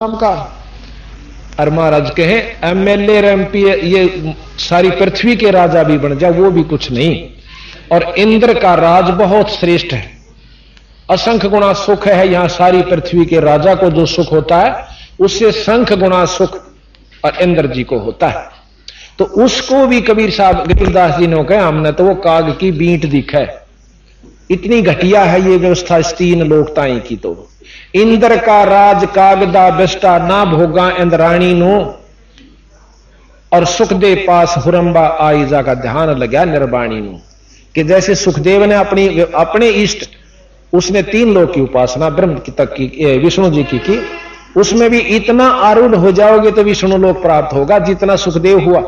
नाम का। और महाराज कहे एमएलए एमपी ये सारी पृथ्वी के राजा भी बन जाए वो भी कुछ नहीं। और इंद्र का राज बहुत श्रेष्ठ है, असंख्य गुना सुख है। यहां सारी पृथ्वी के राजा को जो सुख होता है उससे संख्य गुना सुख और इंद्र जी को होता है। तो उसको भी कबीर साहब कबीरदास जी ने कहा हमने तो वो काग की बींट दिखा है, इतनी घटिया है ये व्यवस्था इस तीन लोकताएं की। तो इंद्र का राज कागदा बेस्टा ना भोगा इंद्राणी नो, और सुखदेव पास हुरंबा आईजा का ध्यान लगा निर्वाणी नो। कि जैसे सुखदेव ने अपने इष्ट उसने तीन लोक की उपासना ब्रह्म की तक की, विष्णु जी की, उसमें भी इतना आरूढ़ हो जाओगे तो विष्णु लोक प्राप्त होगा जितना सुखदेव हुआ।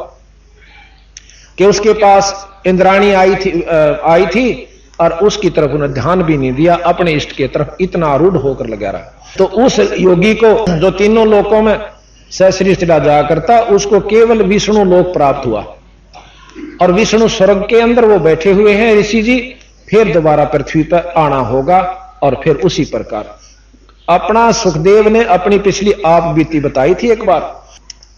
कि उसके पास इंद्राणी आई थी और उसकी तरफ उन्हें ध्यान भी नहीं दिया, अपने इष्ट की तरफ इतना आरूढ़ होकर लगा रहा। तो उस योगी को जो तीनों लोकों में सश्रेष्ठ जाया करता उसको केवल विष्णु लोक प्राप्त हुआ। और विष्णु स्वर्ग के अंदर वो बैठे हुए हैं ऋषि जी, फिर दोबारा पृथ्वी पर आना होगा। और फिर उसी प्रकार अपना सुखदेव ने अपनी पिछली आप बीती बताई थी एक बार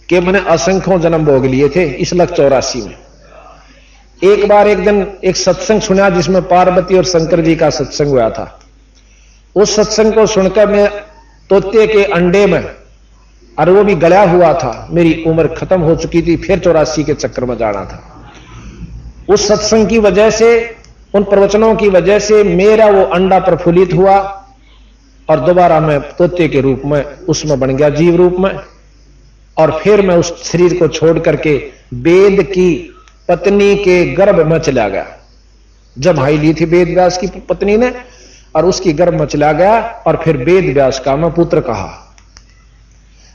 कि मैंने असंख्यों जन्म भोग लिए थे इस लख 84 में। एक बार एक दिन एक सत्संग सुना जिसमें पार्वती और शंकर जी का सत्संग हुआ था। उस सत्संग को सुनकर मैं तोते के अंडे में, और वो भी गला हुआ था, मेरी उम्र खत्म हो चुकी थी, फिर 84 के चक्कर में जाना था। उस सत्संग की वजह से, उन प्रवचनों की वजह से मेरा वो अंडा प्रफुल्लित हुआ और दोबारा मैं तोते के रूप में उसमें बन गया, जीव रूप में। और फिर मैं उस शरीर को छोड़ करके वेद की पत्नी के गर्भ में चला गया। जमाई ली थी वेद व्यास की पत्नी ने, और उसकी गर्भ में चला गया और फिर वेद व्यास का मैं पुत्र कहा।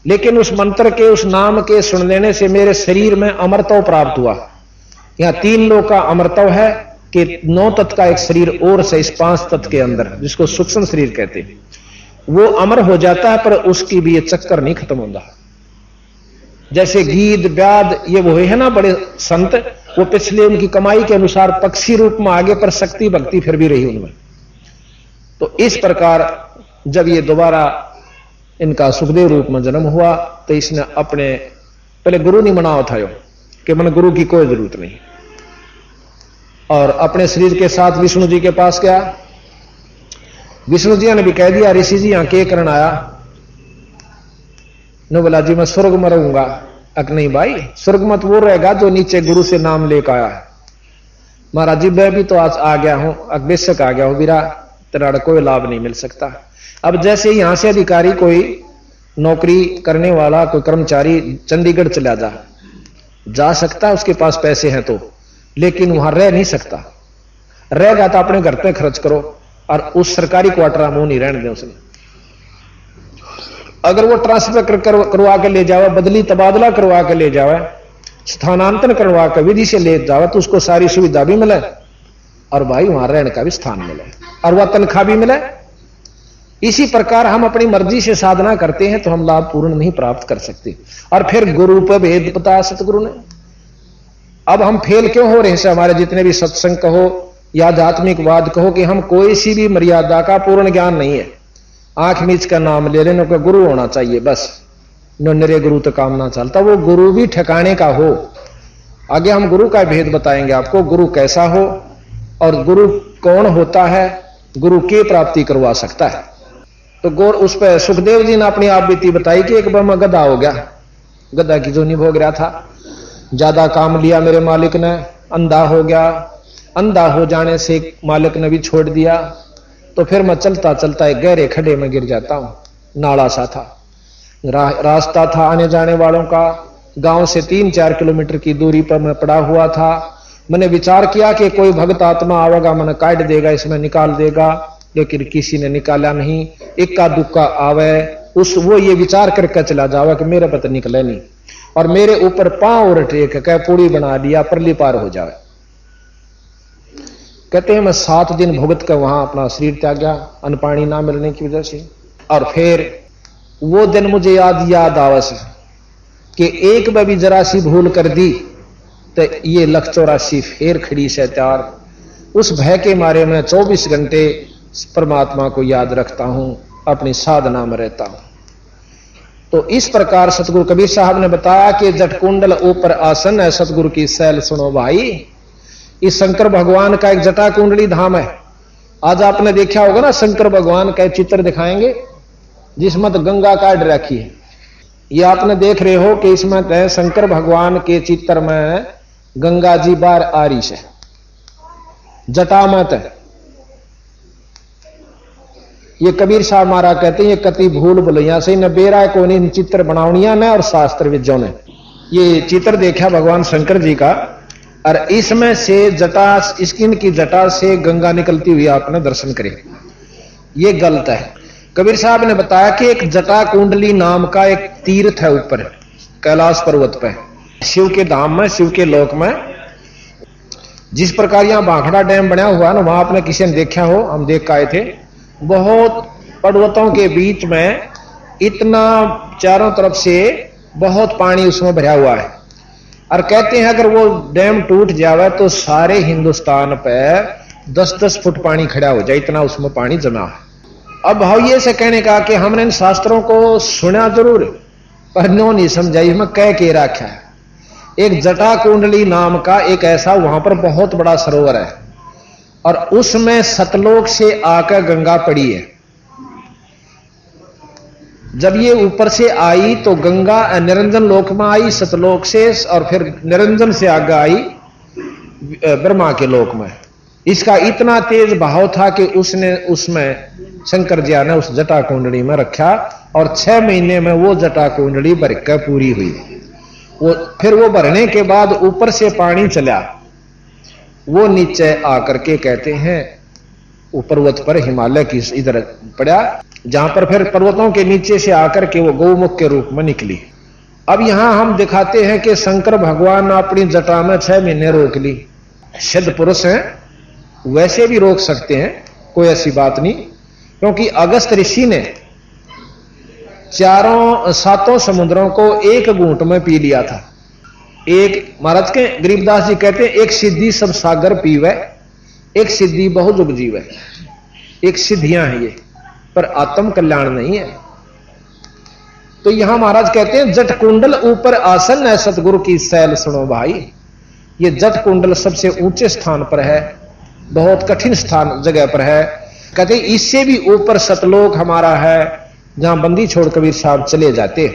लेकिन उस मंत्र के, उस नाम के सुन लेने से मेरे शरीर में अमरत्व प्राप्त हुआ। यहां तीन लोग का अमरत्व है कि 9 तत्व का एक शरीर और से इस 5 तत्व के अंदर, जिसको सूक्ष्म शरीर कहते हैं, वो अमर हो जाता है। पर उसकी भी ये चक्कर नहीं खत्म होता। जैसे गीत व्याद ये वो है ना बड़े संत, वो पिछले उनकी कमाई के अनुसार पक्षी रूप में आगे, पर शक्ति भक्ति फिर भी रही उनमें। तो इस प्रकार जब ये दोबारा इनका सुखदेव रूप में जन्म हुआ तो इसने अपने पहले गुरु नहीं बनाया था कि मैंने गुरु की कोई जरूरत नहीं, और अपने शरीर के साथ विष्णु जी के पास गया। विष्णु जी ने भी कह दिया ऋषि जी यहां के करण आया? न बोला जी मैं स्वर्ग में रहूंगा। अक नहीं भाई, स्वर्ग मत वो रहेगा जो नीचे गुरु से नाम लेकर आया है। महाराज जी मैं भी तो आज आ गया हूं, बेशक आ गया हूं, मेरा तेरा कोई लाभ नहीं मिल सकता। अब जैसे यहां से अधिकारी कोई नौकरी करने वाला कोई कर्मचारी चंडीगढ़ चला जा सकता, उसके पास पैसे हैं तो, लेकिन वहां रह नहीं सकता। रहेगा तो अपने घर पे खर्च करो, और उस सरकारी क्वार्टर में नहीं रहने दें उसने। अगर वो ट्रांसफर करवा के ले जावे, बदली तबादला करवा के ले जावे, स्थानांतरण करवा के विधि से ले जावे, तो उसको सारी सुविधा भी मिले और भाई वहां रहने का भी स्थान मिले और वह तनख्वाह भी मिले। इसी प्रकार हम अपनी मर्जी से साधना करते हैं तो हम लाभ पूर्ण नहीं प्राप्त कर सकते। और फिर गुरु पर भेद बताया सतगुरु ने। अब हम फेल क्यों हो रहे हैं? हमारे जितने भी सत्संग कहो या आध्यात्मिकवाद कहो कि हम कोई सी भी मर्यादा का पूर्ण ज्ञान नहीं है। आंख मीच का नाम ले रहे हैं, गुरु होना चाहिए बस, निरे गुरु तो काम ना चलता। वो गुरु भी ठिकाने का हो। आगे हम गुरु का भेद बताएंगे आपको, गुरु कैसा हो और गुरु कौन होता है, गुरु की प्राप्ति करवा सकता है। तो गौर उस पर सुखदेव जी ने अपनी आप बीती बताई कि एक बार मैं गधा हो गया, गधा की जो नहीं भोग रहा था, ज्यादा काम लिया मेरे मालिक ने, अंधा हो गया। अंधा हो जाने से मालिक ने भी छोड़ दिया। तो फिर मैं चलता चलता एक गहरे खड्डे में गिर जाता हूं। नाला सा था, रास्ता था आने जाने वालों का, गांव से 3-4 किलोमीटर की दूरी पर मैं पड़ा हुआ था। मैंने विचार किया कि कोई भक्त आत्मा आवेगा, मैंने काट देगा, इसमें निकाल देगा, लेकिन किसी ने निकाला नहीं। इक्का दुक्का आवे वो ये विचार करके चला जावा कि मेरे पता निकले नहीं, और मेरे ऊपर पांव और टेक के पूड़ी बना दिया, परली पार हो जाए। कहते हैं मैं 7 दिन भुगत कर वहां अपना शरीर त्याग गया, अन्न पानी ना मिलने की वजह से। और फिर वो दिन मुझे याद आवस कि एक बार भी जरा सी भूल कर दी तो ये लख 84 फिर खड़ी से तैयार। उस भय के मारे मैं 24 घंटे परमात्मा को याद रखता हूं, अपनी साधना में रहता हूं। तो इस प्रकार सतगुरु कबीर साहब ने बताया कि जट कुंडल ऊपर आसन है सतगुरु की सैल सुनो भाई। इस शंकर भगवान का एक जटा कुंडली धाम है। आज आपने देखा होगा ना, शंकर भगवान का चित्र दिखाएंगे जिसमें तो गंगा काट रखी है। ये आपने देख रहे हो कि इसमें शंकर भगवान के चित्र में गंगा जी बार आ रही है जटा में। ये कबीर साहब महाराज कहते हैं ये कति भूल भुलैया से न बेरा को नहीं चित्र बनावनिया ने और शास्त्र विद्यों ने ये चित्र देखा भगवान शंकर जी का, और इसमें से जटा, स्किन की जटा से गंगा निकलती हुई आपने दर्शन करे। ये गलत है। कबीर साहब ने बताया कि एक जटा कुंडली नाम का एक तीर्थ है ऊपर कैलाश पर्वत पे, शिव के धाम में, शिव के लोक में। जिस प्रकार यहां भाखड़ा डैम बना हुआ है ना, वहां आपने किसी ने देखा हो, हम देख के आए थे। बहुत पर्वतों के बीच में इतना चारों तरफ से बहुत पानी उसमें भरा हुआ है, और कहते हैं अगर वो डैम टूट जावे तो सारे हिंदुस्तान पे 10-10 फुट पानी खड़ा हो जाए, इतना उसमें पानी जमा है। अब भाइये से कहने का कि हमने इन शास्त्रों को सुना जरूर पर नो नहीं समझा, इसमें कह के रखा है। एक जटा कुंडली नाम का एक ऐसा वहां पर बहुत बड़ा सरोवर है, और उसमें सतलोक से आकर गंगा पड़ी है। जब ये ऊपर से आई तो गंगा निरंजन लोक में आई सतलोक से, और फिर निरंजन से आगे आई ब्रह्मा के लोक में। इसका इतना तेज बहाव था कि उसने उसमें शंकर जी ने उस जटा कुंडली में रखा, और 6 महीने में वो जटा कुंडली भरकर पूरी हुई। फिर वो भरने के बाद ऊपर से पानी चला, वो नीचे आकर के कहते हैं वो पर्वत पर हिमालय की इधर पड़ा, जहां पर फिर पर्वतों के नीचे से आकर के वो गौमुख के रूप में निकली। अब यहां हम दिखाते हैं कि शंकर भगवान अपनी जटा में 6 महीने रोक ली। सिद्ध पुरुष हैं, वैसे भी रोक सकते हैं, कोई ऐसी बात नहीं, क्योंकि अगस्त ऋषि ने 7 समुद्रों को एक घूंट में पी लिया था। एक महाराज के गरीबदास जी कहते हैं एक सिद्धि सब सागर पीवे, एक सिद्धि बहुत उपजीव है। एक सिद्धियां हैं ये, पर आत्म कल्याण नहीं है। तो यहां महाराज कहते हैं जट कुंडल ऊपर आसन है सतगुरु की सैल सुनो भाई। ये जट कुंडल सबसे ऊंचे स्थान पर है, बहुत कठिन स्थान जगह पर है। कहते इससे भी ऊपर सतलोक हमारा है, जहां बंदी छोड़ कबीर साहब चले जाते।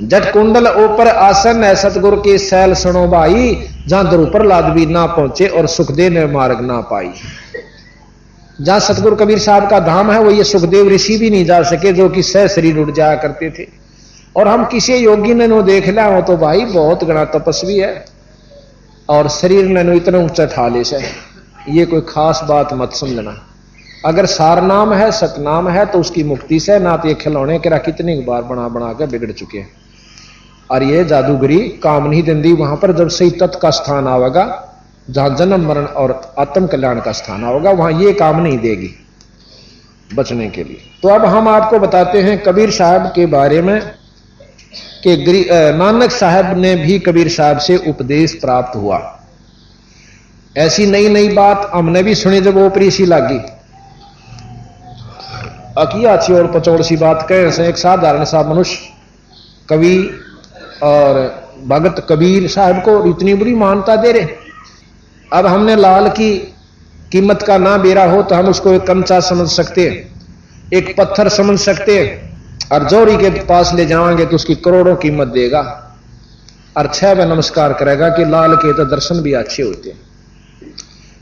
जट कुंडल ऊपर आसन है सतगुरु की सैल सुनो भाई, जहां ध्रुव लाद भी ना पहुंचे और सुखदेव ने मार्ग ना पाई। जहां सतगुरु कबीर साहब का धाम है वो ये सुखदेव ऋषि भी नहीं जा सके, जो कि सह शरीर उड़ जाया करते थे। और हम किसी योगी ने नो देख लिया हो तो भाई बहुत गणा तपस्वी है, और शरीर ने नो इतना ऊंचा ठा ले से। ये कोई खास बात मत समझना। अगर सार नाम है, सतनाम है, तो उसकी मुक्ति से ना तो ये खिलौने के कितनी बार बना बना के बिगड़ चुके हैं। और ये जादूगरी काम नहीं देंदी वहां पर। जब सही तत्व का स्थान आवेगा, जहां जन्म मरण और आत्म कल्याण का स्थान आवेगा, वहां ये काम नहीं देगी बचने के लिए। तो अब हम आपको बताते हैं कबीर साहब के बारे में कि नानक साहब ने भी कबीर साहब से उपदेश प्राप्त हुआ। ऐसी नई नई बात हमने भी सुनी जब ऊपरी सी लागी। अकिया अच्छी और पचौड़ सी बात कहे से एक साधारण सा मनुष्य कवि और भगत कबीर साहब को इतनी बुरी मान्यता दे रहे। अब हमने लाल की कीमत का ना बेरा हो तो हम उसको एक कंचा समझ सकते हैं, एक पत्थर समझ सकते हैं, और जौहरी के पास ले जाएंगे तो उसकी करोड़ों कीमत देगा और 6 बार नमस्कार करेगा कि लाल के तो दर्शन भी अच्छे होते हैं।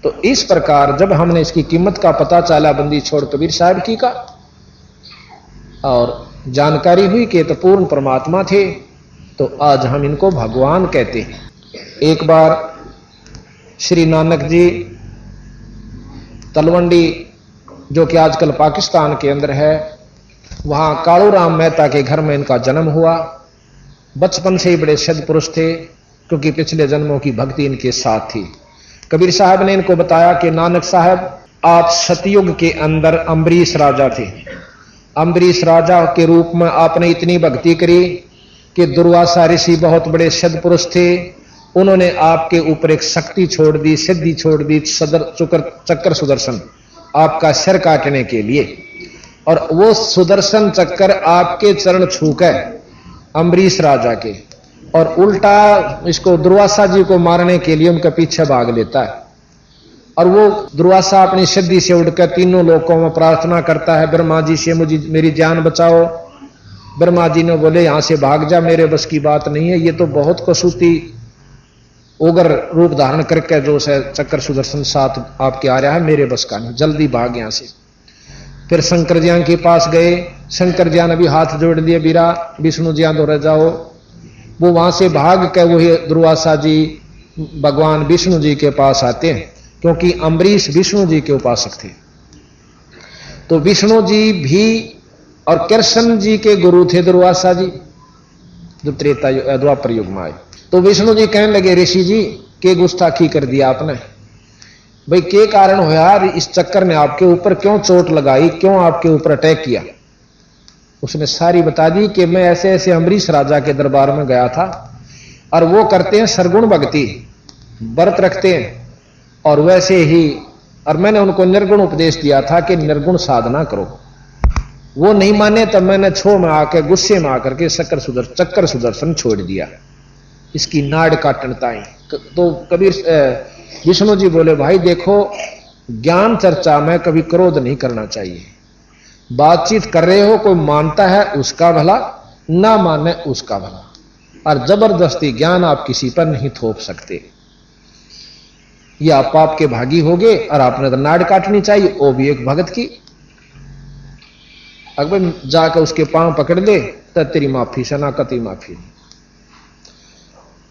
तो इस प्रकार जब हमने इसकी कीमत का पता चला बंदी छोड़ कबीर साहब की का, और जानकारी हुई कि तो पूर्ण परमात्मा थे, तो आज हम इनको भगवान कहते हैं। एक बार श्री नानक जी तलवंडी, जो कि आजकल पाकिस्तान के अंदर है, वहां कालूराम मेहता के घर में इनका जन्म हुआ। बचपन से ही बड़े सिद्ध पुरुष थे, क्योंकि पिछले जन्मों की भक्ति इनके साथ थी। कबीर साहब ने इनको बताया कि नानक साहब, आप सतयुग के अंदर अम्बरीश राजा थे। अम्बरीश राजा के रूप में आपने इतनी भक्ति करी कि दुर्वासा ऋषि बहुत बड़े सिद्ध पुरुष थे, उन्होंने आपके ऊपर एक शक्ति छोड़ दी, सिद्धि छोड़ दी, चक्कर सुदर्शन, आपका सिर काटने के लिए। और वो सुदर्शन चक्कर आपके चरण छूकर अम्बरीश राजा के, और उल्टा इसको दुर्वासा जी को मारने के लिए उनके पीछे भाग लेता है। और वो दुर्वासा अपनी सिद्धि से उड़कर तीनों लोकों में प्रार्थना करता है, ब्रह्मा जी से मुझे मेरी जान बचाओ। ब्रह्मा जी ने बोले यहां से भाग जा, मेरे बस की बात नहीं है, ये तो बहुत कसूती ओगर रूप धारण करके जो है चक्कर सुदर्शन साथ आपके आ रहा है, मेरे बस का नहीं, जल्दी भाग यहां से। फिर शंकर जियां के पास गए, शंकर जियां ने भी हाथ जोड़ लिए, बीरा विष्णु जियां दौड़ जाओ। वो वहां से भाग के वही दुर्वासा जी भगवान विष्णु जी के पास आते हैं, क्योंकि अम्बरीश विष्णु जी के उपासक थे। तो विष्णु जी भी और कृष्ण जी के गुरु थे दुर्वासा जी, जो त्रेता द्वापर युग में आए। तो विष्णु जी कहने लगे, ऋषि जी के गुस्ताखी कर दिया आपने, भाई के कारण हो यार, इस चक्कर ने आपके ऊपर क्यों चोट लगाई, क्यों आपके ऊपर अटैक किया। उसने सारी बता दी कि मैं ऐसे ऐसे अम्बरीश राजा के दरबार में गया था, और वो करते हैं सरगुण भक्ति, व्रत रखते हैं, और वैसे ही, और मैंने उनको निर्गुण उपदेश दिया था कि निर्गुण साधना करो। वो नहीं माने, तब मैंने छो में आकर गुस्से में आकर के चक्कर सुदर्शन छोड़ दिया, इसकी नाड़ काटनताएं। तो कबीर विष्णु जी बोले, भाई देखो, ज्ञान चर्चा में कभी क्रोध नहीं करना चाहिए। बातचीत कर रहे हो, कोई मानता है उसका भला, ना माने उसका भला, और जबरदस्ती ज्ञान आप किसी पर नहीं थोप सकते। ये आप पाप के भागी होगे, और आपने तो नाड़ काटनी चाहिए, वो भी एक भगत की। अगर जाकर उसके पांव पकड़ ले तो तेरी माफी से ना कती माफी नहीं।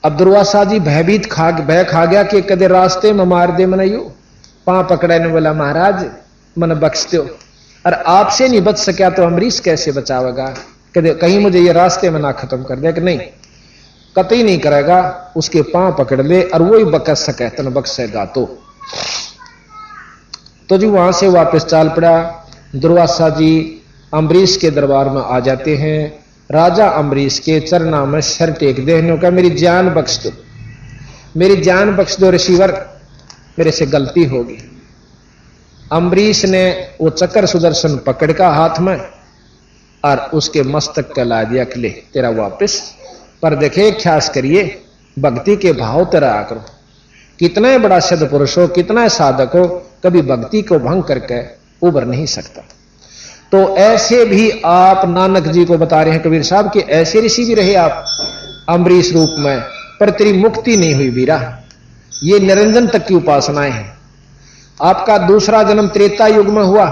अब दुर्वासा जी भयभीत भय खा गया कि कदे रास्ते में मार दे मन, यू पांव पकड़ने वाला महाराज मन बख्श दो, और आपसे नहीं बच सका तो अम्बरीश कैसे बचावेगा, कदे कहीं मुझे ये रास्ते में ना खत्म कर दे। कि नहीं, कतई नहीं करेगा, उसके पांव पकड़ ले और वो ही बकस सके तन बख्शेगा। तो जी वहां से वापस चाल पड़ा। दुर्वासा जी अम्बरीश के दरबार में आ जाते हैं। राजा अम्बरीश के चरणों में सर टेक दे, का मेरी जान बख्श दो, मेरी जान बख्श दो ऋषिवर, मेरे से गलती होगी। अम्बरीश ने वो चक्कर सुदर्शन पकड़ का हाथ में और उसके मस्तक का ला दिया, ले तेरा वापस। पर देखे, ख्यास करिए, भक्ति के भाव तेरा आ करो। कितना बड़ा सिद्ध पुरुष हो, कितना साधक हो, कभी भक्ति को भंग करके उबर नहीं सकता। तो ऐसे भी आप नानक जी को बता रहे हैं कबीर साहब कि ऐसे ऋषि भी रहे आप अम्बरीश रूप में, पर तेरी मुक्ति नहीं हुई बीरा। ये निरंजन तक की उपासनाएं हैं। आपका दूसरा जन्म त्रेता युग में हुआ,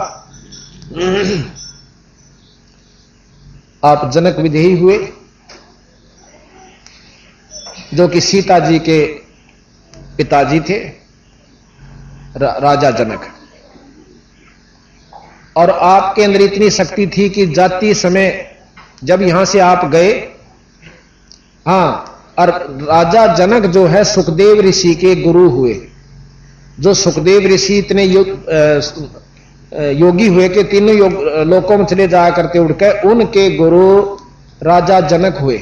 आप जनक विदेही हुए, जो कि सीता जी के पिताजी थे, राजा जनक। और आपके अंदर इतनी शक्ति थी कि जाति समय जब यहां से आप गए, और राजा जनक जो है सुखदेव ऋषि के गुरु हुए। जो सुखदेव ऋषि इतने योगी हुए कि तीनों लोकों में चले जाया करते उड़कर, उनके गुरु राजा जनक हुए।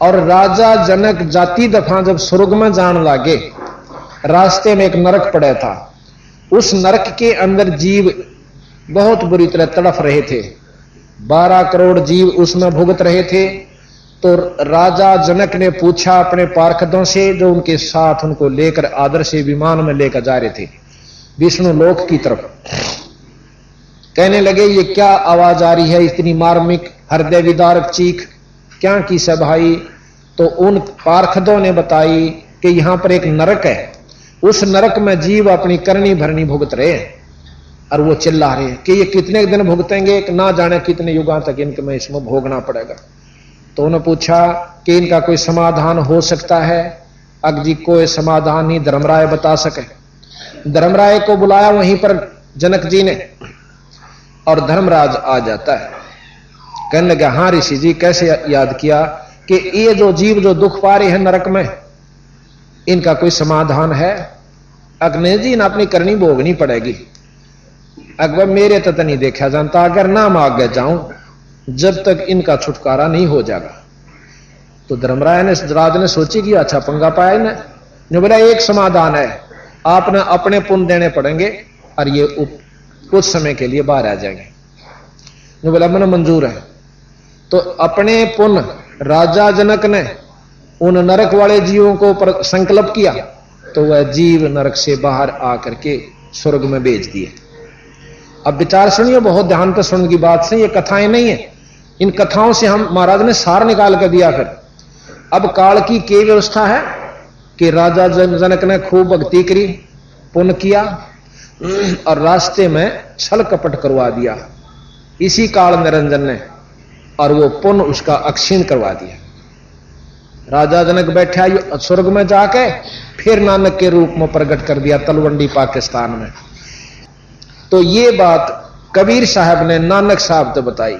और राजा जनक जाति दफा जब स्वर्ग में जान लागे, रास्ते में एक नरक पड़ा था। उस नरक के अंदर जीव बहुत बुरी तरह तड़फ रहे थे, 12 करोड़ जीव उसमें भुगत रहे थे। तो राजा जनक ने पूछा अपने पार्षदों से, जो उनके साथ उनको लेकर आदर से विमान में लेकर जा रहे थे विष्णु लोक की तरफ। कहने लगे, ये क्या आवाज आ रही है, इतनी मार्मिक हृदय विदारक चीख, क्या की सब भाई? तो उन पार्षदों ने बताई कि यहां पर एक नरक है, उस नरक में जीव अपनी करनी भरनी भुगत रहे हैं। और वो चिल्ला रहे हैं कि ये कितने दिन भुगतेंगे, ना जाने कितने युगों तक इनको इसमें भोगना पड़ेगा। तो उन्होंने पूछा कि इनका कोई समाधान हो सकता है? अग जी कोई समाधान नहीं धर्मराय बता सके। धर्मराय को बुलाया वहीं पर जनक जी ने, और धर्मराज आ जाता है। कहने लगा, हाँ ऋषि जी, कैसे याद किया कि ये जो जीव जो दुख पा रहे हैं नरक में, इनका कोई समाधान है? अग्नि जी ने अपनी करनी भोगनी पड़ेगी। अकबर मेरे तक नहीं देखा जानता, अगर ना मांग जाऊं जब तक इनका छुटकारा नहीं हो जाएगा। तो धर्मराय ने राज ने सोची कि अच्छा पंगा पाया ने बोला, एक समाधान है, आपने अपने पुण्य देने पड़ेंगे और ये कुछ समय के लिए बाहर आ जाएंगे। ने बोला मन मंजूर है। तो अपने पुण्य राजा जनक ने उन नरक वाले जीवों को संकल्प किया तो वह जीव नरक से बाहर आकर के स्वर्ग में भेज दिए। अब विचार सुनिए, बहुत ध्यान से सुनने की बात से, ये कथाएं नहीं है। इन कथाओं से हम महाराज ने सार निकाल कर दिया। फिर अब काल की क्या व्यवस्था है कि राजा जनक ने खूब भक्ति करी, पुण्य किया और रास्ते में छल कपट करवा दिया इसी काल निरंजन ने, और वो पुण्य उसका अक्षीण करवा दिया। राजा जनक बैठा स्वर्ग में जाके फिर नानक के रूप में प्रकट कर दिया तलवंडी पाकिस्तान में। तो ये बात कबीर साहब ने नानक साहब तो बताई।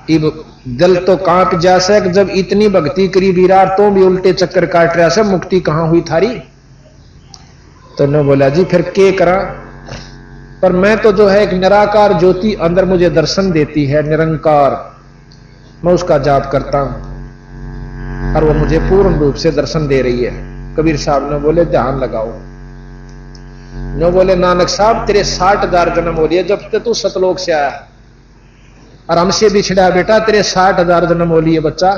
इब दिल तो कांप जैसे जब इतनी भक्ति करी विराट तो भी उल्टे चक्कर काट रहा से, मुक्ति कहां हुई थारी? तो ने बोला जी फिर के करा, पर मैं तो जो है एक निराकार ज्योति अंदर मुझे दर्शन देती है, निरंकार, मैं उसका जाप करता हूं और वो मुझे पूर्ण रूप से दर्शन दे रही है। कबीर साहब ने बोले ध्यान लगाओ। नो बोले नानक साहब तेरे 60,000 जन्म हो लिए जब तक तू सतलोक से आया और हमसे बिछड़ा बेटा, तेरे 60,000 जन्म हो लिए बच्चा,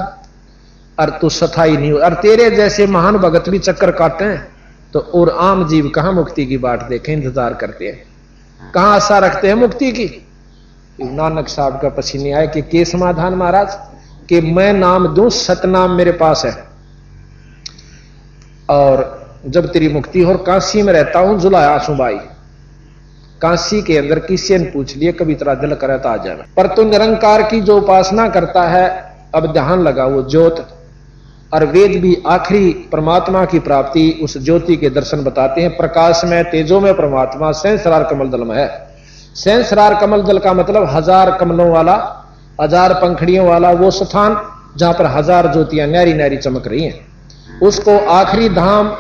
और तू सथाई नहीं हो, और तेरे जैसे महान भगत भी चक्कर काटे हैं तो और आम जीव कहां मुक्ति की बाट देखें, इंतजार करते हैं, कहां आशा रखते हैं मुक्ति की। नानक साहब का पसीने आए कि के समाधान महाराज कि मैं नाम दूं, सतनाम मेरे पास है, और जब तेरी मुक्ति हो, काशी में रहता हूं जुलाया सुबाई, काशी के अंदर किसी ने पूछ लिए कभी तेरा दिल करे तो आ जाना, पर तू निरंकार की जो उपासना करता है अब ध्यान लगा, वो ज्योत और वेद भी आखिरी परमात्मा की प्राप्ति उस ज्योति के दर्शन बताते हैं। प्रकाश में तेजो में परमात्मा सहस्रार कमल दल में है। सहस्रार कमल दल का मतलब 1000 कमलों वाला, 1000 पंखड़ियों वाला वो स्थान जहां पर 1000 ज्योतियां न्यारी न्यारी चमक रही हैं, उसको आखिरी धाम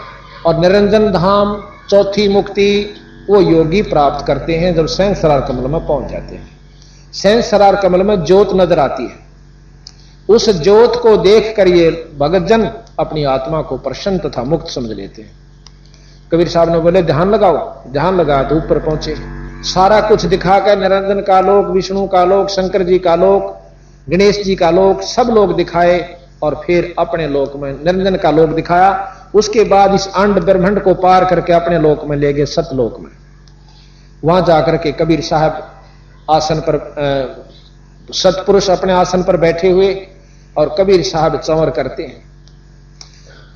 और निरंजन धाम, चौथी मुक्ति वो योगी प्राप्त करते हैं जब सहस्रार कमल में पहुंच जाते हैं। सहस्रार कमल में ज्योत नजर आती है, उस ज्योत को देखकर ये भगतजन अपनी आत्मा को प्रसन्न तथा मुक्त समझ लेते हैं। कबीर साहब ने बोले ध्यान लगाओ, ध्यान लगा तो ऊपर पहुंचे, सारा कुछ दिखा कर निरंजन का लोक, विष्णु का लोक, शंकर जी का लोक, गणेश जी का लोक, सब लोग दिखाए और फिर अपने लोक में निरंजन का लोक दिखाया। उसके बाद इस अंड ब्रह्मांड को पार करके अपने लोक में ले गए, सतलोक में। वहां जाकर के कबीर साहब आसन पर, सतपुरुष अपने आसन पर बैठे हुए और कबीर साहब चंवर करते हैं।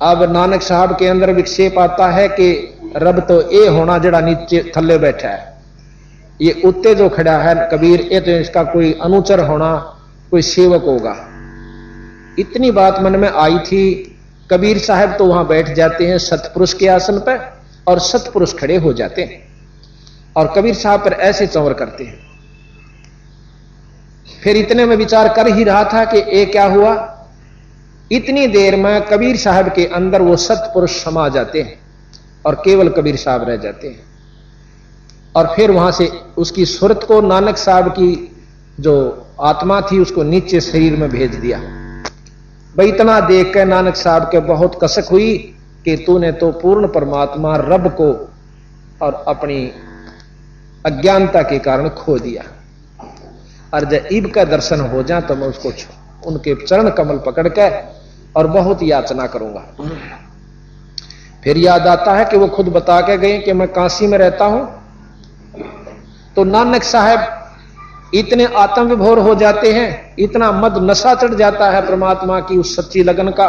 अब नानक साहब के अंदर विक्षेप आता है कि रब तो ये होना जड़ा नीचे थल्ले बैठा है, ये उत्ते जो खड़ा है कबीर, ये तो इसका कोई अनुचर होना, कोई सेवक होगा। इतनी बात मन में आई थी। कबीर साहब तो वहां बैठ जाते हैं सतपुरुष के आसन पर और सतपुरुष खड़े हो जाते हैं और कबीर साहब पर ऐसे चंवर करते हैं। फिर इतने में विचार कर ही रहा था कि ये क्या हुआ। इतनी देर में कबीर साहब के अंदर वो सतपुरुष समा जाते हैं और केवल कबीर साहब रह जाते हैं। और फिर वहां से उसकी सूरत को नानक साहब की जो आत्मा थी उसको नीचे शरीर में भेज दिया। भाई इतना देख कर नानक साहब के बहुत कसक हुई कि तूने तो पूर्ण परमात्मा रब को और अपनी अज्ञानता के कारण खो दिया, और जब ईब का दर्शन हो जाए तो मैं उसको उनके चरण कमल पकड़ के और बहुत याचना करूंगा। फिर याद आता है कि वो खुद बता के गए कि मैं काशी में रहता हूं। तो नानक साहब इतने आत्म विभोर हो जाते हैं, इतना मद नशा चढ़ जाता है परमात्मा की उस सच्ची लगन का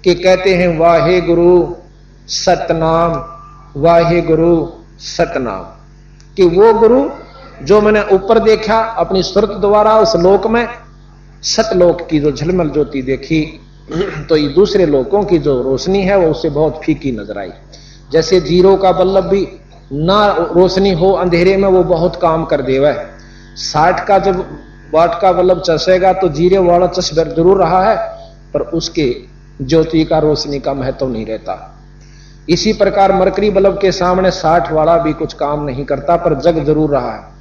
कि कहते हैं वाहे गुरु सतनाम, वाहे गुरु सतनाम, कि वो गुरु जो मैंने ऊपर देखा अपनी सुरत द्वारा उस लोक में, सतलोक की जो झलमल ज्योति देखी, तो ये दूसरे लोकों की जो रोशनी है वो उससे बहुत फीकी नजर आई। जैसे जीरो का बल्लभ भी ना रोशनी हो अंधेरे में वो बहुत काम कर देवा है। 60 का जब वाट का बल्लभ चसेगा तो जीरे वाला चश्बर जरूर रहा है, पर उसके ज्योति का रोशनी का महत्व नहीं रहता। इसी प्रकार मरकरी बल्ब के सामने 60 वाला भी कुछ काम नहीं करता, पर जग जरूर रहा है।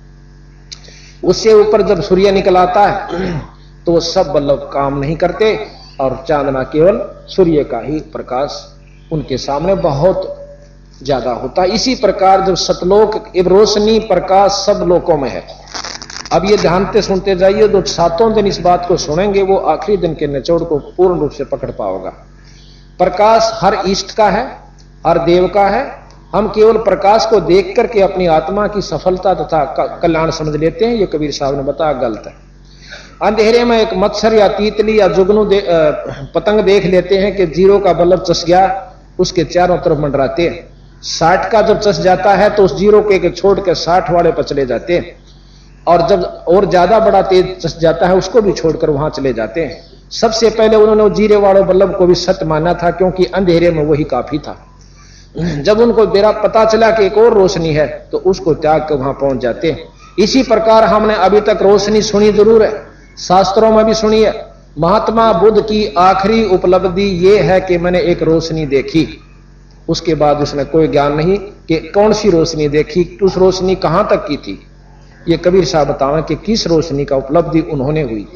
उससे ऊपर जब सूर्य निकल आता है तो सब बल्ब काम नहीं करते और चांदना केवल सूर्य का ही प्रकाश उनके सामने बहुत ज्यादा होता है। इसी प्रकार जब सतलोक रोशनी प्रकाश सब लोकों में है अब ये ध्यान से सुनते जाइए, जो 7 दिन इस बात को सुनेंगे वो आखिरी दिन के निचोड़ को पूर्ण रूप से पकड़ पाओगा। प्रकाश हर इष्ट का है, हर देव का है। हम केवल प्रकाश को देख करके अपनी आत्मा की सफलता तथा कल्याण समझ लेते हैं, ये कबीर साहब ने बताया गलत है। अंधेरे में एक मच्छर या तीतली या जुगनू पतंग देख लेते हैं कि 0 का बल्ब चस गया, उसके चारों तरफ मंडराते हैं। 60 का जब चस जाता है तो उस 0 के छोड़ के 60 वाले पर चले जाते हैं, और जब और ज्यादा बड़ा तेज चस जाता है उसको भी छोड़कर वहां चले जाते हैं। सबसे पहले उन्होंने 0 वाले बल्ब को भी सत्य माना था, क्योंकि अंधेरे में वही काफी था। जब उनको मेरा पता चला कि एक और रोशनी है तो उसको त्याग कर वहां पहुंच जाते हैं। इसी प्रकार हमने अभी तक रोशनी सुनी जरूर है, शास्त्रों में भी सुनी है। महात्मा बुद्ध की आखिरी उपलब्धि यह है कि मैंने एक रोशनी देखी, उसके बाद उसने कोई ज्ञान नहीं कि कौन सी रोशनी देखी, उस रोशनी कहां तक की थी। ये कबीर साहब बतावें कि किस रोशनी का उपलब्धि उन्होंने हुई।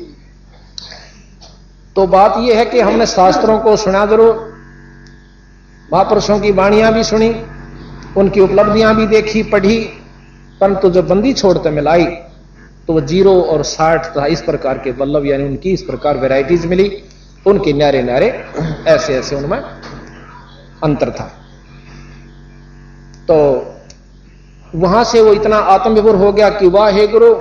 तो बात यह है कि हमने शास्त्रों को सुना जरूर, महापुरुषों की वाणियां भी सुनी, उनकी उपलब्धियां भी देखी पढ़ी, परंतु जब बंदी छोड़ते मिलाई तो वो 0 और 60 था, इस प्रकार के बल्लभ यानी उनकी इस प्रकार वैरायटीज मिली, उनके न्यारे न्यारे ऐसे ऐसे उनमें अंतर था। तो वहां से वो इतना आत्मविभोर हो गया कि वाहे गुरु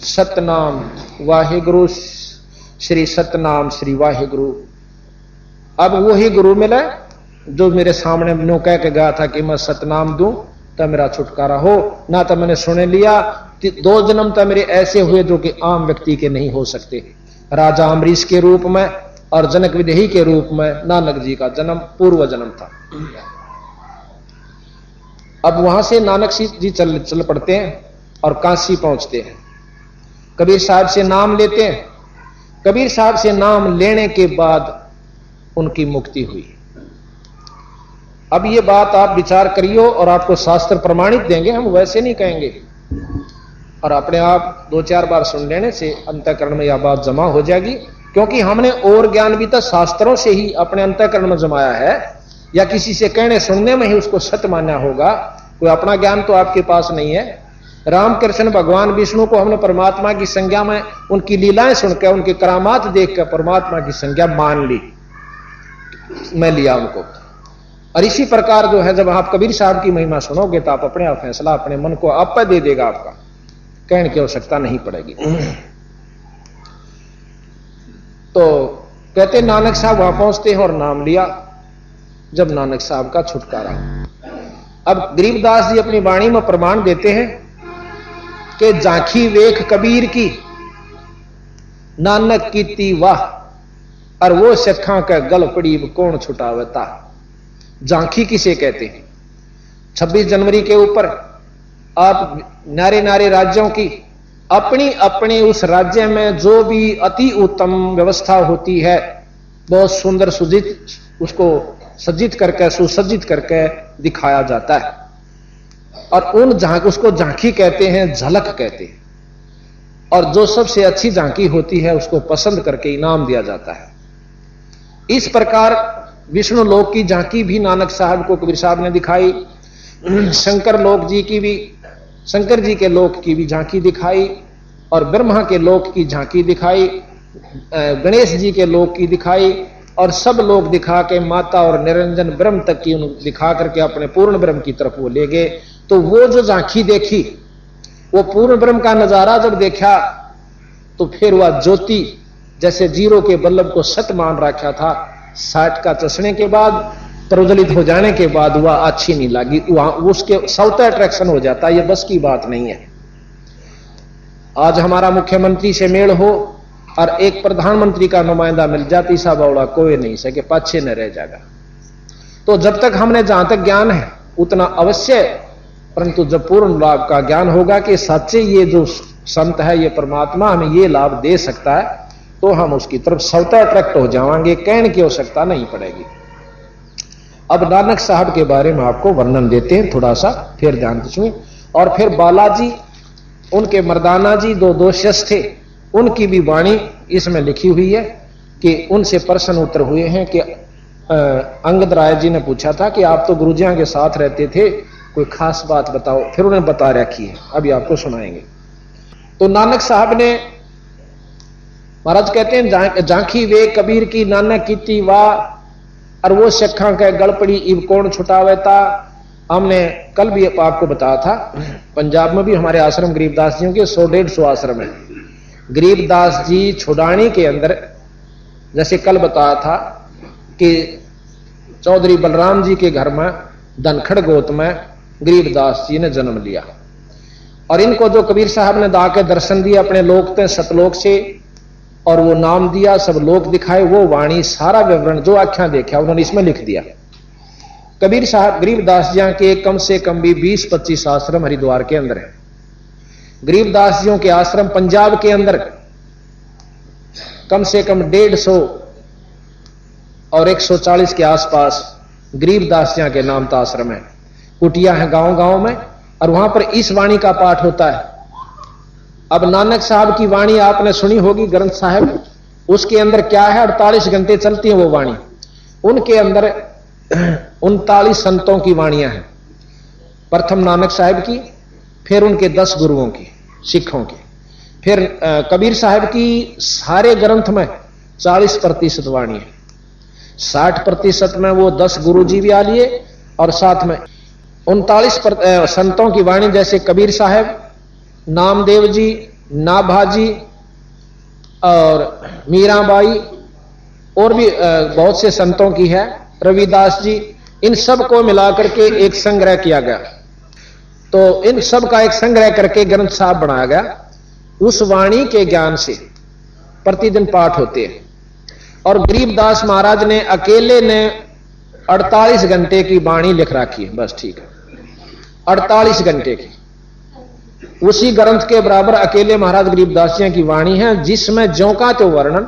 सतनाम, वाहे गुरु श्री सतनाम श्री वाहे गुरु। अब वही गुरु मिला जो मेरे सामने नो कह के गया था कि मैं सतनाम दूं तो मेरा छुटकारा हो, ना तो मैंने सुने लिया। 2 जन्म तो मेरे ऐसे हुए जो कि आम व्यक्ति के नहीं हो सकते। राजा अम्बरीश के रूप में और जनक विदेही के रूप में नानक जी का जन्म पूर्व जन्म था। अब वहां से नानक जी चल पड़ते हैं और काशी पहुंचते हैं, कबीर साहब से नाम लेते हैं। कबीर साहब से नाम लेने के बाद उनकी मुक्ति हुई। अब ये बात आप विचार करियो और आपको शास्त्र प्रमाणित देंगे, हम वैसे नहीं कहेंगे। और अपने आप 2-4 बार सुन लेने से अंतःकरण में यह बात जमा हो जाएगी, क्योंकि हमने और ज्ञान भी तो शास्त्रों से ही अपने अंतःकरण में जमाया है, या किसी से कहने सुनने में ही उसको सत्य मानना होगा। कोई अपना ज्ञान तो आपके पास नहीं है। रामकृष्ण भगवान विष्णु को हमने परमात्मा की संज्ञा में उनकी लीलाएं सुनकर, उनके करामात देखकर परमात्मा की संज्ञा मान ली, मैं लिया उनको। और इसी प्रकार जो है, जब आप कबीर साहब की महिमा सुनोगे तो आप अपने आप फैसला अपने मन को आप पर दे देगा, आपका कहने की आवश्यकता नहीं पड़ेगी। तो कहते नानक साहब वहां पहुंचते हैं और नाम लिया। जब नानक साहब का छुटकारा, अब गरीबदास जी अपनी वाणी में प्रमाण देते हैं कि झांकी वेख कबीर की नानक कीती वाह, और वो सखा का गल पड़ी कौन छुटावता। झांकी किसे कहते हैं? 26 जनवरी के ऊपर आप नारे नारे राज्यों की अपनी अपने उस राज्य में जो भी अति उत्तम व्यवस्था होती है, बहुत सुंदर सुजित उसको सज्जित करके सुसज्जित करके दिखाया जाता है, और उन उसको झांकी कहते हैं, झलक कहते हैं। और जो सबसे अच्छी झांकी होती है उसको पसंद करके इनाम दिया जाता है। इस प्रकार विष्णु लोक की झांकी भी नानक साहब को कबीर साहब ने दिखाई, शंकर लोक जी की भी, शंकर जी के लोक की भी झांकी दिखाई, और ब्रह्मा के लोक की झांकी दिखाई, गणेश जी के लोक की दिखाई, और सब लोग दिखा के माता और निरंजन ब्रह्म तक की दिखा करके अपने पूर्ण ब्रह्म की तरफ वो ले गए। तो वो जो झांकी देखी, वो पूर्ण ब्रह्म का नजारा जब देखा तो फिर वह ज्योति जैसे 0 के बल्लभ को सत मान रखा था, 60 का चसने के बाद, प्रज्वलित हो जाने के बाद वह अच्छी नहीं लगी, वहां उसके सौता अट्रैक्शन हो जाता। यह बस की बात नहीं है। आज हमारा मुख्यमंत्री से मेल हो और एक प्रधानमंत्री का नुमाइंदा मिल जाती, सा बौड़ा कोई नहीं सके, पाछे न रह जाएगा। तो जब तक हमने जहां तक ज्ञान है उतना अवश्य, परंतु जब पूर्ण लाभ का ज्ञान होगा कि सच्चे ये जो संत है, ये परमात्मा हमें ये लाभ दे सकता है, तो हम उसकी तरफ स्वतः अट्रैक्ट हो जाएंगे, कहने की आवश्यकता नहीं पड़ेगी। अब नानक साहब के बारे में आपको वर्णन देते हैं थोड़ा सा, फिर ध्यान सुनिए। और फिर बालाजी, उनके मर्दाना जी 2 शिष्य थे, उनकी भी वाणी इसमें लिखी हुई है कि उनसे प्रश्न उत्तर हुए हैं कि अंगद राय जी ने पूछा था कि आप तो गुरुजियों के साथ रहते थे, कोई खास बात बताओ। फिर उन्हें बता रखी है, अभी आपको सुनाएंगे। तो नानक साहब ने, महाराज कहते हैं, झांकी वे कबीर की नानक कीती वाह, और वो सिखा के गड़पड़ी इब कौन छुटावेता। हमने कल भी आपको बताया था, पंजाब में भी हमारे आश्रम गरीबदास जी के 100-150 आश्रम है। गरीबदास जी छुड़ानी के अंदर, जैसे कल बताया था कि चौधरी बलराम जी के घर में धनखड़ गोत में गरीबदास जी ने जन्म लिया, और इनको जो कबीर साहब ने दाके दर्शन दिए अपने लोक थे सतलोक से, और वो नाम दिया, सब लोक दिखाए, वो वाणी सारा विवरण जो आख्या देखा उन्होंने इसमें लिख दिया। कबीर साहब गरीबदास जी के कम से कम भी 20-25 आश्रम हरिद्वार के अंदर है। गरीबदास जियों के आश्रम पंजाब के अंदर कम से कम 150 और 140 के आसपास गरीबदास जी के नाम का आश्रम है। कुटिया है गांव-गांव में, और वहां पर इस वाणी का पाठ होता है। अब नानक साहब की वाणी आपने सुनी होगी, ग्रंथ साहब, उसके अंदर क्या है, 48 घंटे चलती है वो वाणी। उनके अंदर 39 संतों की वाणियां हैं। प्रथम नानक साहब की, फिर उनके 10 गुरुओं की, सिखों की, फिर कबीर साहब की सारे ग्रंथ में 40% वाणी है। 60% में वो 10 गुरु जी भी आ लिए, और साथ में 39 संतों की वाणी, जैसे कबीर साहब, नामदेव जी, नाभाजी और मीराबाई, और भी बहुत से संतों की है, रविदास जी, इन सब को मिलाकर के एक संग्रह किया गया। तो इन सब का एक संग्रह करके ग्रंथ साहब बनाया गया। उस वाणी के ज्ञान से प्रतिदिन पाठ होते हैं, और गरीबदास महाराज ने अकेले ने 48 घंटे की वाणी लिख रखी है, बस ठीक है, 48 घंटे की। उसी ग्रंथ के बराबर अकेले महाराज गरीबदास जी की वाणी है, जिसमें ज्यों का तो वर्णन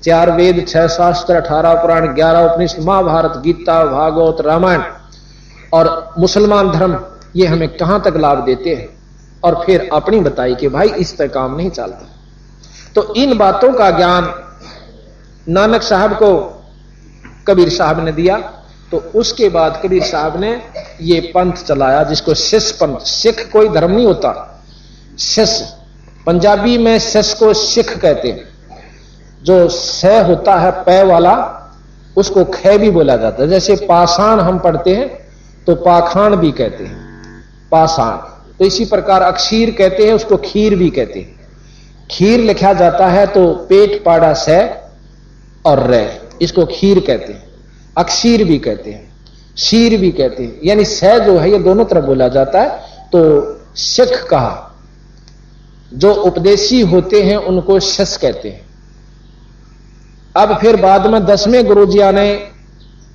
4 वेद, 6 शास्त्र, 18 पुराण, 11 उपनिषद, महाभारत, गीता, भागवत, रामायण और मुसलमान धर्म, ये हमें कहां तक लाभ देते हैं, और फिर अपनी बताई कि भाई इस पर काम नहीं चलता। तो इन बातों का ज्ञान नानक साहब को कबीर साहब ने दिया। तो उसके बाद कबीर साहब ने ये पंथ चलाया, जिसको शिष्य पंथ। सिख कोई धर्म नहीं होता, शिष्य, पंजाबी में शिष्य को सिख कहते हैं। जो स होता है पै वाला, उसको ख भी बोला जाता है। जैसे पाषाण हम पढ़ते हैं तो पाखाण भी कहते हैं, पाषाण। तो इसी प्रकार अक्षीर कहते हैं, उसको खीर भी कहते हैं। खीर लिखा जाता है तो पेट पाड़ा स और रे, इसको खीर कहते हैं। अक्षीर भी कहते हैं, शीर भी कहते हैं, यानी स जो है ये दोनों तरफ बोला जाता है। तो सिख कहा, जो उपदेशी होते हैं उनको शिष्य कहते हैं। अब फिर बाद में 10वें गुरुजिया ने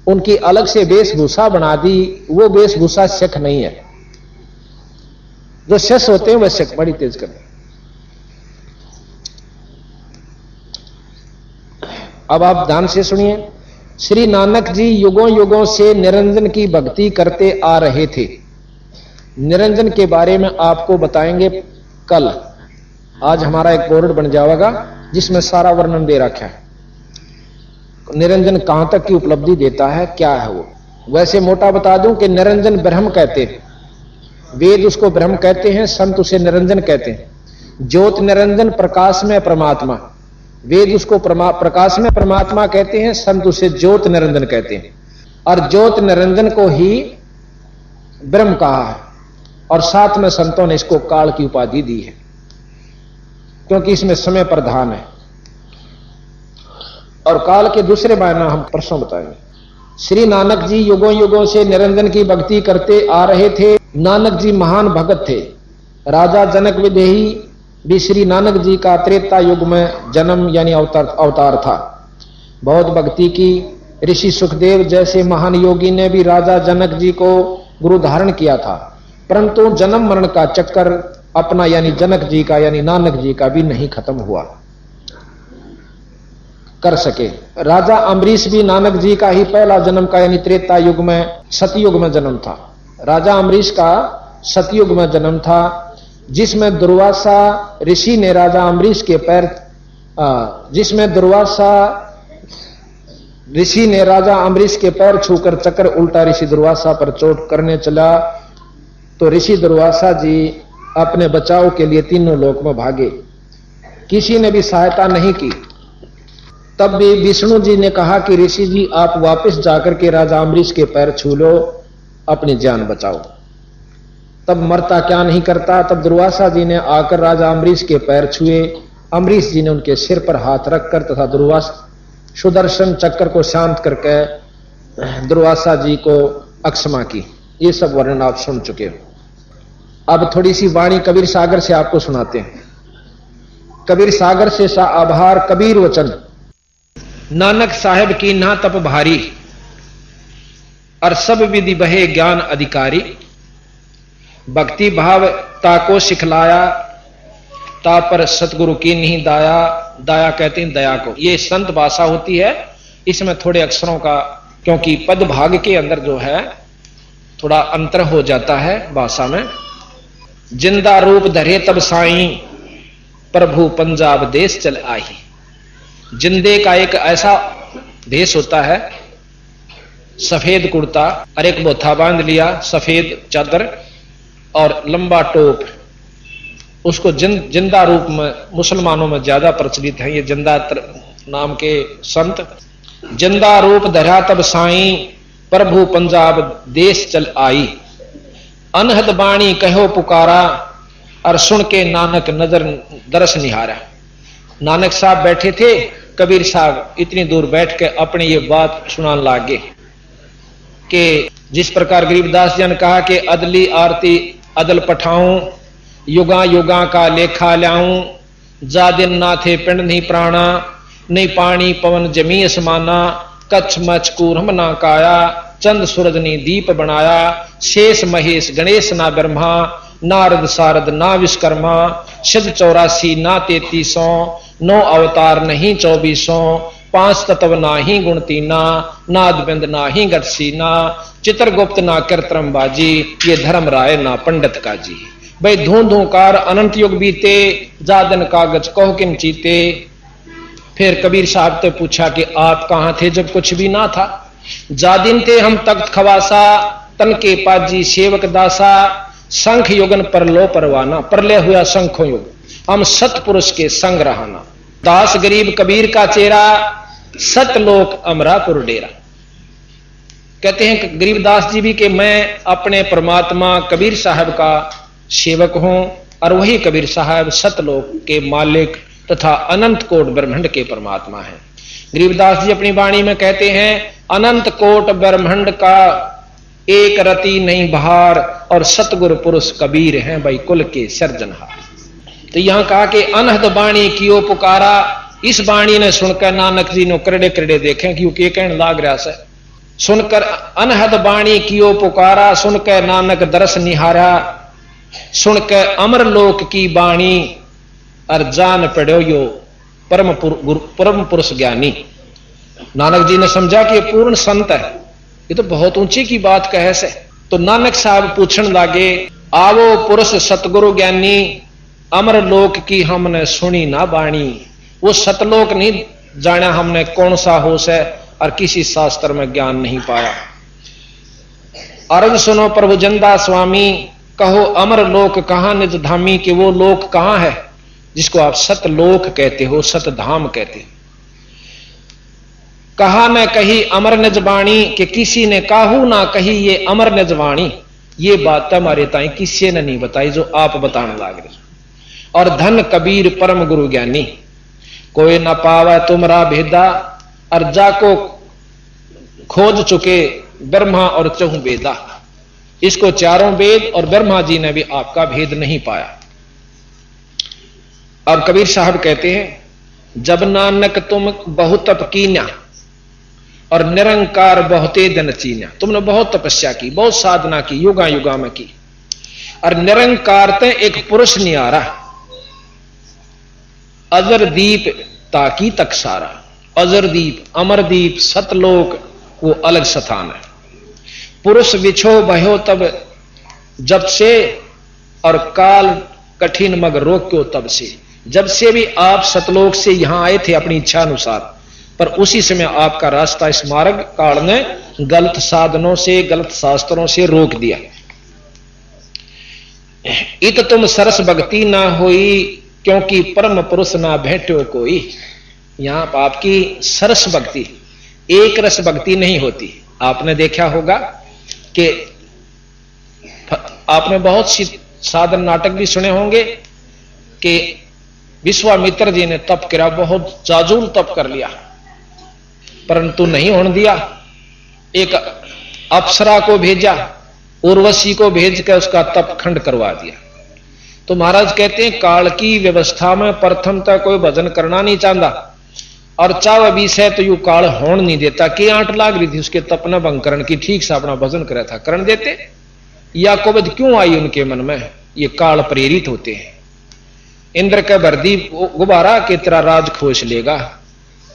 उनकी अलग से वेशभूषा बना दी। वो वेशभूषा सिख नहीं है, जो शिष्य होते हैं वह सिख। बड़ी तेज करते। अब आप ध्यान से सुनिए। श्री नानक जी युगों युगों से निरंजन की भक्ति करते आ रहे थे। निरंजन के बारे में आपको बताएंगे कल। आज हमारा एक बोर्ड बन जाएगा जिसमें सारा वर्णन दे रखा है, निरंजन कहां तक की उपलब्धि देता है, क्या है वो। वैसे मोटा बता दूं कि निरंजन ब्रह्म कहते हैं, वेद उसको ब्रह्म कहते हैं, संत उसे निरंजन कहते हैं। ज्योत निरंजन, प्रकाश में परमात्मा, वेद उसको प्रकाश में परमात्मा कहते हैं, संत उसे ज्योत निरंजन कहते हैं। और ज्योत निरंजन को ही ब्रह्म कहा है, और साथ में संतों ने इसको काल की उपाधि दी है, क्योंकि इसमें समय प्रधान है। और काल के दूसरे मायने हम परसों बताएंगे। श्री नानक जी युगों युगों से निरंजन की भक्ति करते आ रहे थे। नानक जी महान भगत थे। राजा जनक विदेही भी श्री नानक जी का त्रेता युग में जन्म यानी अवतार था। बहुत भक्ति की। ऋषि सुखदेव जैसे महान योगी ने भी राजा जनक जी को गुरु धारण किया था, परंतु जन्म मरण का चक्कर अपना यानी जनक जी का यानी नानक जी का भी नहीं खत्म हुआ कर सके। राजा अम्बरीश भी नानक जी का ही पहला जन्म का यानी त्रेता युग में सतयुग में जन्म था। राजा अम्बरीश का सतयुग में जन्म था, जिसमें दुर्वासा ऋषि ने राजा अम्बरीश के पैर जिसमें दुर्वासा ऋषि ने राजा अम्बरीश के पैर छूकर चक्कर उल्टा ऋषि दुर्वासा पर चोट करने चला, तो ऋषि दुर्वासा जी अपने बचाव के लिए तीनों लोक में भागे, किसी ने भी सहायता नहीं की। तब भी विष्णु जी ने कहा कि ऋषि जी आप वापस जाकर के राजा अम्बरीश के पैर छू लो, अपनी जान बचाओ। तब मरता क्या नहीं करता। तब दुर्वासा जी ने आकर राजा अम्बरीश के पैर छुए। अम्बरीश जी ने उनके सिर पर हाथ रखकर तथा दुर्वासा सुदर्शन चक्र को शांत करके दुर्वासा जी को अक्षमा की। ये सब वर्णन आप सुन चुके हो। अब थोड़ी सी वाणी कबीर सागर से आपको सुनाते हैं। कबीर सागर से सा आभार कबीर वचन, नानक साहेब की ना तप भारी, और सब विधि बहे ज्ञान अधिकारी। भक्ति भाव ताको सिखलाया, ता पर सतगुरु की नहीं दाया। दाया कहते हैं दया को। ये संत भाषा होती है, इसमें थोड़े अक्षरों का, क्योंकि पद भाग के अंदर जो है थोड़ा अंतर हो जाता है भाषा में। जिंदा रूप धरे तब साईं, प्रभु पंजाब देश चल आई। जिंदे का एक ऐसा देश होता है, सफेद कुर्ता और एक बोथा बांध लिया, सफेद चादर और लंबा टोप, उसको जिंदा रूप में मुसलमानों में ज्यादा प्रचलित है ये जिंदा नाम के संत। जिंदा रूप धरा तब साईं, प्रभु पंजाब देश चल आई। अनहद बाणी कहो पुकारा, और सुन के नानक नजर दरस निहारा। नानक साहब बैठे थे, कबीर साहब इतनी दूर बैठ के अपनी ये बात सुनाने लागे कि जिस प्रकार गरीबदास जी ने कहा कि अदली आरती अदल पठाऊं, युगा युगा का लेखा ल्याऊं। जा दिन ना थे पिंड नहीं प्राणा, नहीं पानी पवन जमी असमाना। कच्छ मच कूरम ना काया, चंद सूरज ने दीप बनाया। शेष महेश गणेश ना ब्रह्मा, नारद सारद ना विश्वकर्मा। सिद्ध 84 ना 3300, 9 अवतार नहीं 2400। 5 तत्व ना ही गुण तीना, नाद बिंद ना ही गट सीना। चित्रगुप्त ना कृत्रम बाजी, ये धर्म राय ना पंडित का जी। भाई धूं धूंकार अनंत युग बीते, जादन कागज कहो किन चीते। फिर कबीर साहब ने पूछा कि आप कहां थे जब कुछ भी ना था। जादिन थे हम तख्त खवासा, तन के पाजी सेवक दासा। शंख युगन पर लो परवाना, परले हुआ शंखों युग, हम सतपुरुष के संग रहाना। दास गरीब कबीर का चेहरा, सतलोक अमरापुर डेरा। कहते हैं गरीबदास जी भी कि मैं अपने परमात्मा कबीर साहब का सेवक हूं, और वही कबीर साहब सतलोक के मालिक तथा अनंत कोट ब्रह्मांड के परमात्मा हैं। गरीबदास जी अपनी वाणी में कहते हैं, अनंत कोट ब्रह्मांड का एक रति नहीं बहार, और सतगुरु पुरुष कबीर हैं भाई कुल के सर्जनहार। तो यहां कहा कि अनहद बाणी कियो पुकारा। इस बाणी ने सुनकर नानक जी ने करड़े करड़े देखें, क्योंकि कहने लाग रहा से सुनकर अनहद बाणी कियो पुकारा। सुनकर नानक दरस निहारा, सुनकर अमर लोक की बाणी, और जान पड़ो यो परम पुरुष ज्ञानी। नानक जी ने समझा कि ये पूर्ण संत है, ये तो बहुत ऊंची की बात कहे से। तो नानक साहब पूछने लागे, आवो पुरुष सतगुरु ज्ञानी, अमर लोक की हमने सुनी ना बाणी। वो सतलोक नहीं जाना हमने कौन सा होश है, और किसी शास्त्र में ज्ञान नहीं पाया। अर्ज सुनो प्रभु जंदा स्वामी, कहो अमर लोक कहां निज धामी। कि वो लोक कहां है जिसको आप सतलोक कहते हो, सतधाम कहते हो। कहा न कही अमर निजवाणी, कि किसी ने काहू ना कही ये अमर निजवाणी। ये बात हमारे ताई किसी ने नहीं बताई जो आप बताने लाग रहे। और धन कबीर परम गुरु ज्ञानी, कोई ना पावा तुमरा भेदा। और जाको खोज चुके ब्रह्मा और चहु वेदा। इसको चारों वेद और ब्रह्मा जी ने भी आपका भेद नहीं पाया। अब कबीर साहब कहते हैं, जब नानक तुम बहुत तप कीन्या, और निरंकार बहुते दिन चीन्या। तुमने बहुत तपस्या की, बहुत साधना की, युगा युगा में की, और निरंकार ते एक पुरुष नहीं आ रहा। अजर दीप ताकी तक सारा। अजरदीप, अमरदीप, सतलोक वो अलग स्थान है। पुरुष विछो भयो तब जब से, और काल कठिन मग रोक्यो तब से। जब से भी आप सतलोक से यहां आए थे अपनी इच्छा अनुसार, पर उसी समय आपका रास्ता इस मार्ग काल ने गलत साधनों से, गलत शास्त्रों से रोक दिया। इत तुम सरस भक्ति ना होई, क्योंकि परम पुरुष ना भेटो कोई। यहां पर आपकी सरस भक्ति, एक रस भक्ति नहीं होती। आपने देखा होगा कि आपने बहुत सी साधन नाटक भी सुने होंगे कि विश्वामित्र जी ने तप किया, बहुत जाजूल तप कर लिया, परंतु नहीं होने दिया। एक अप्सरा को भेजा, उर्वशी को भेज कर उसका तप खंड करवा दिया। तो महाराज कहते हैं काल की व्यवस्था में प्रथम तक कोई भजन करना नहीं चाहता, और चाव विषय तो यू काल होने नहीं देता। कि आंट लाग रही थी उसके तप न भंग करण की, ठीक से अपना भजन करा था, करण देते। या कोबद क्यों आई उनके मन में, ये काल प्रेरित होते हैं। इंद्र का भरदी गुब्बारा के तेरा राज खोज लेगा,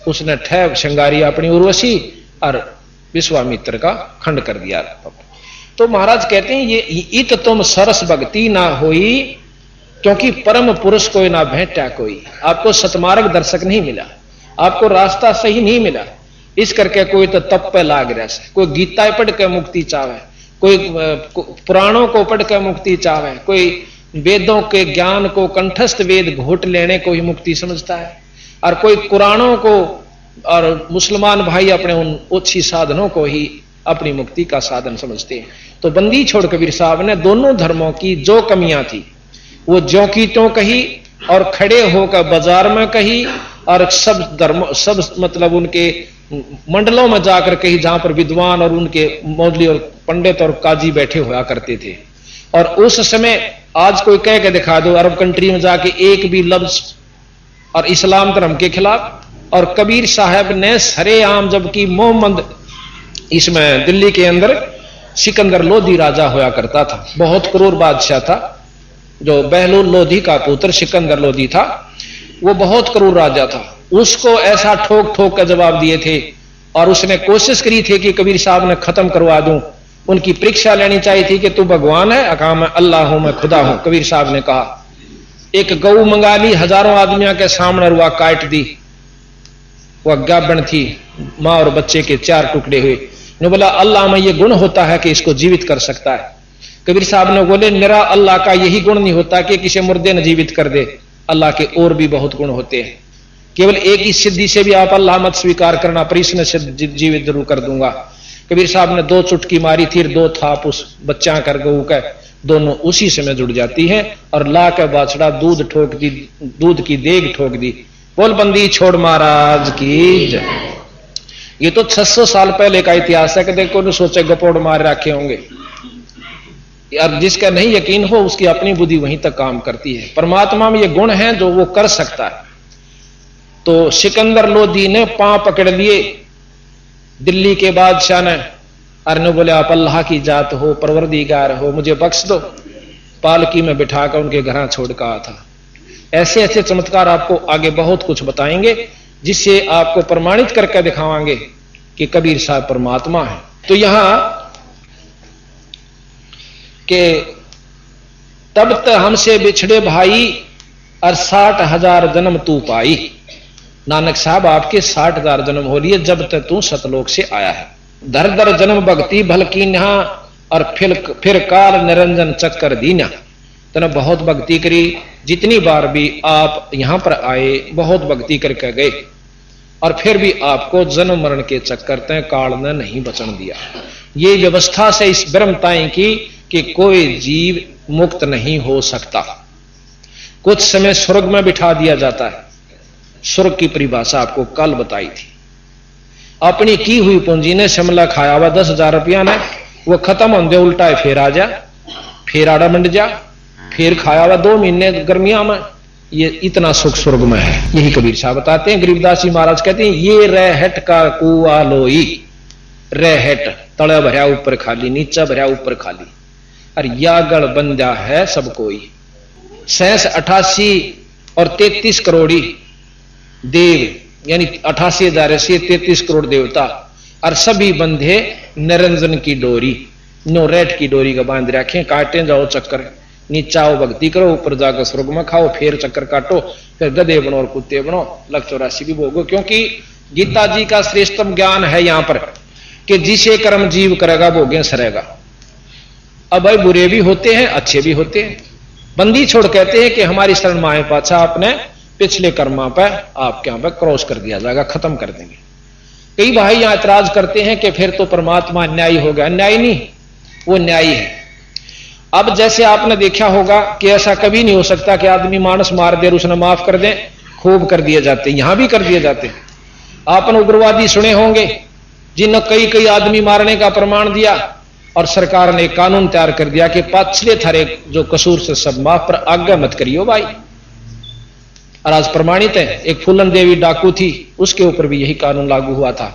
उसने ठह श्रृंगारी अपनी उर्वशी और विश्वामित्र का खंड कर दिया। तो महाराज कहते हैं ये इत तुम सरस भक्ति ना होई, क्योंकि परम पुरुष कोई ना भेंटा कोई। आपको सतमार्ग दर्शक नहीं मिला, आपको रास्ता सही नहीं मिला, इस करके कोई तो तप पे लाग रहा है, कोई गीता पढ़ के मुक्ति चाहे, कोई पुराणों को पढ़ के मुक्ति चाहे, कोई वेदों के ज्ञान को कंठस्थ वेद घोट लेने को ही मुक्ति समझता है, और कोई कुरानों को और मुसलमान भाई अपने उन ओछी साधनों को ही अपनी मुक्ति का साधन समझते हैं। तो बंदी छोड़ कबीर साहब ने दोनों धर्मों की जो कमियां थी वो ज्यों की त्यों कही, और खड़े होकर बाजार में कही, और सब धर्म सब मतलब उनके मंडलों में जाकर कही जहां पर विद्वान और उनके मौलवी और पंडित और काजी बैठे हुआ करते थे। और उस समय आज कोई कह के दिखा दो अरब कंट्री में जाके एक भी लफ्ज और इस्लाम धर्म के खिलाफ। और कबीर साहब ने सरेआम, जबकि मोहम्मद इसमें दिल्ली के अंदर सिकंदर लोधी राजा होया करता था, बहुत क्रूर बादशाह था, जो बहलूल लोधी का पुत्र सिकंदर लोधी था, वो बहुत क्रूर राजा था। उसको ऐसा ठोक ठोक का जवाब दिए थे, और उसने कोशिश करी थी कि कबीर साहब ने खत्म करवा दूं। उनकी परीक्षा लेनी चाहिए थी कि तू भगवान है, अका मैं अल्लाह हूं, मैं खुदा हूं। कबीर साहब ने कहा, एक गऊ मंगा ली, हजारों आदमियों के सामने रुआ काट दी, वह गाबन थी, मां और बच्चे के 4 टुकड़े हुए। ने बोला अल्लाह में यह गुण होता है कि इसको जीवित कर सकता है। कबीर साहब ने बोले मेरा अल्लाह का यही गुण नहीं होता कि किसी मुर्दे ने जीवित कर दे, अल्लाह के और भी बहुत गुण होते हैं। केवल एक ही सिद्धि से भी आप अल्लाह मत स्वीकार करना, पर इसने जीवित जरूर कर दूंगा। कबीर साहब ने 2 चुटकी मारी थी, 2 थाप उस बच्चा कर गऊ का, दोनों उसी से में जुड़ जाती है, और ला के बाछड़ा दूध ठोक दी, दूध की देग ठोक दी। बोल बंदी छोड़ महाराज की जय। ये तो 600 साल पहले का इतिहास है, कि देखो न सोचे गपोड़ मार रखे होंगे यार। जिसका नहीं यकीन हो उसकी अपनी बुद्धि वहीं तक काम करती है। परमात्मा में ये गुण है जो वो कर सकता है। तो सिकंदर लोधी ने पांव पकड़ लिए दिल्ली के बादशाह ने, अरने बोले आप अल्लाह की जात हो, परवरदिगार हो, मुझे बख्श दो। पालकी में बिठाकर उनके घर छोड़ कर आया था। ऐसे ऐसे चमत्कार आपको आगे बहुत कुछ बताएंगे, जिससे आपको प्रमाणित करके दिखावांगे कि कबीर साहब परमात्मा है। तो यहां के तब तक हमसे बिछड़े भाई, और 60,000 जन्म तू पाई। नानक साहब आपके 60,000 जन्म हो लिए जब तक तू सतलोक से आया है। दर दर जन्म भक्ति भल की नहा, और फिर काल निरंजन चक्कर दीना। तने बहुत भक्ति करी, जितनी बार भी आप यहां पर आए बहुत भक्ति करके गए, और फिर भी आपको जन्म मरण के चक्कर तय काल ने नहीं बचन दिया। ये व्यवस्था से इस ब्रह्मताएं की कि कोई जीव मुक्त नहीं हो सकता। कुछ समय स्वर्ग में बिठा दिया जाता है। स्वर्ग की परिभाषा आपको कल बताई थी। अपनी की हुई पूंजी ने शिमला खाया हुआ 10,000 रुपया ने, वो खत्म होंगे उल्टा है, फिर आ जा, फिर आड़ा मंड जा, फिर खाया हुआ 2 महीने गर्मियां में। ये इतना सुख स्वर्ग में है। यही कबीर साहब बताते हैं। गरीबदास जी महाराज कहते हैं ये रहट का कुआ लोई, रहट तले भरया ऊपर खाली, नीचा भरया ऊपर खाली, और यागड़ बंदा है सब कोई। 88 और 33 करोड़ी देव, यानी 88,000 से 33 करोड़ देवता, और सभी बंधे निरंजन की डोरी, नो रेट की डोरी का बांध रखे। काटे जाओ चक्कर, नीचा आओ भक्ति करो, ऊपर जाकर स्वर्ग में खाओ, फिर चक्कर काटो, फिर गधे बनो और कुत्ते बनो, लख 84 भी भोगो। क्योंकि गीता जी का श्रेष्ठतम ज्ञान है यहां पर कि जिसे कर्म जीव करेगा भोगे सरेगा। अब भाई बुरे भी होते हैं, अच्छे भी होते हैं। बंदी छोड़ कहते हैं कि हमारी शरण माए पाछा आपने पिछले कर्मा पर आपके यहां पर क्रॉस कर दिया जाएगा, खत्म कर देंगे। कई भाई यहां ऐतराज करते हैं कि फिर तो परमात्मा न्यायी हो गया। न्यायी नहीं, वो न्यायी है। अब जैसे आपने देखा होगा कि ऐसा कभी नहीं हो सकता कि आदमी मानस मार दे और उसने माफ कर दे, खूब कर दिए जाते, यहां भी कर दिए जाते। आपने उग्रवादी सुने होंगे जिन्होंने कई कई आदमी मारने का प्रमाण दिया और सरकार ने कानून तैयार कर दिया कि पाछले थारे जो कसूर से सब माफ, पर आज्ञा मत करियो भाई। और आज प्रमाणित है, एक फूलन देवी डाकू थी, उसके ऊपर भी यही कानून लागू हुआ था।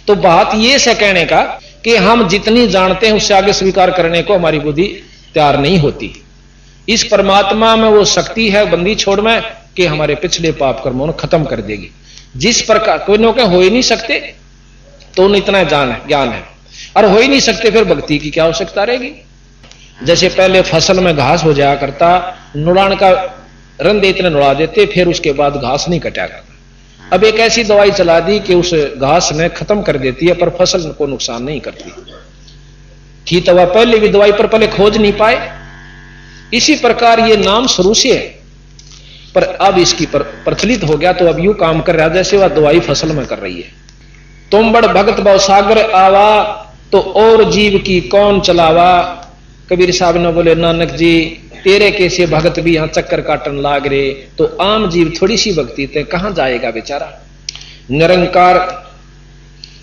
तो बात यह से कहने का कि हम जितनी जानते हैं उससे आगे स्वीकार करने को हमारी बुद्धि तैयार नहीं होती। इस परमात्मा में वो शक्ति है बंदी छोड़ में कि हमारे पिछले पाप कर्मों को खत्म कर देगी। जिस प्रकार कोई नो के हो ही नहीं सकते तो उन्हें इतना ज्ञान है, और हो ही नहीं सकते फिर भक्ति की क्या आवश्यकता रहेगी। जैसे पहले फसल में घास हो जाया करता, नुड़ान का रंधे इतने नुड़ा देते, फिर उसके बाद घास नहीं कटा करता। अब एक ऐसी दवाई चला दी कि उस घास ने खत्म कर देती है पर फसल को नुकसान नहीं करती थी। तो वह पहले भी दवाई पर पहले खोज नहीं पाए। इसी प्रकार ये नाम शुरू से है, पर अब इसकी प्रचलित हो गया तो अब यूं काम कर रहा है जैसे वह दवाई फसल में कर रही है। तुम बड़ भगत भव सागर आवा, तो और जीव की कौन चलावा। कबीर साहब ने बोले नानक जी तेरे कैसे भगत भी यहां चक्कर काटन लाग रहे, तो आम जीव थोड़ी सी भक्ति ते कहां जाएगा बेचारा। निरंकार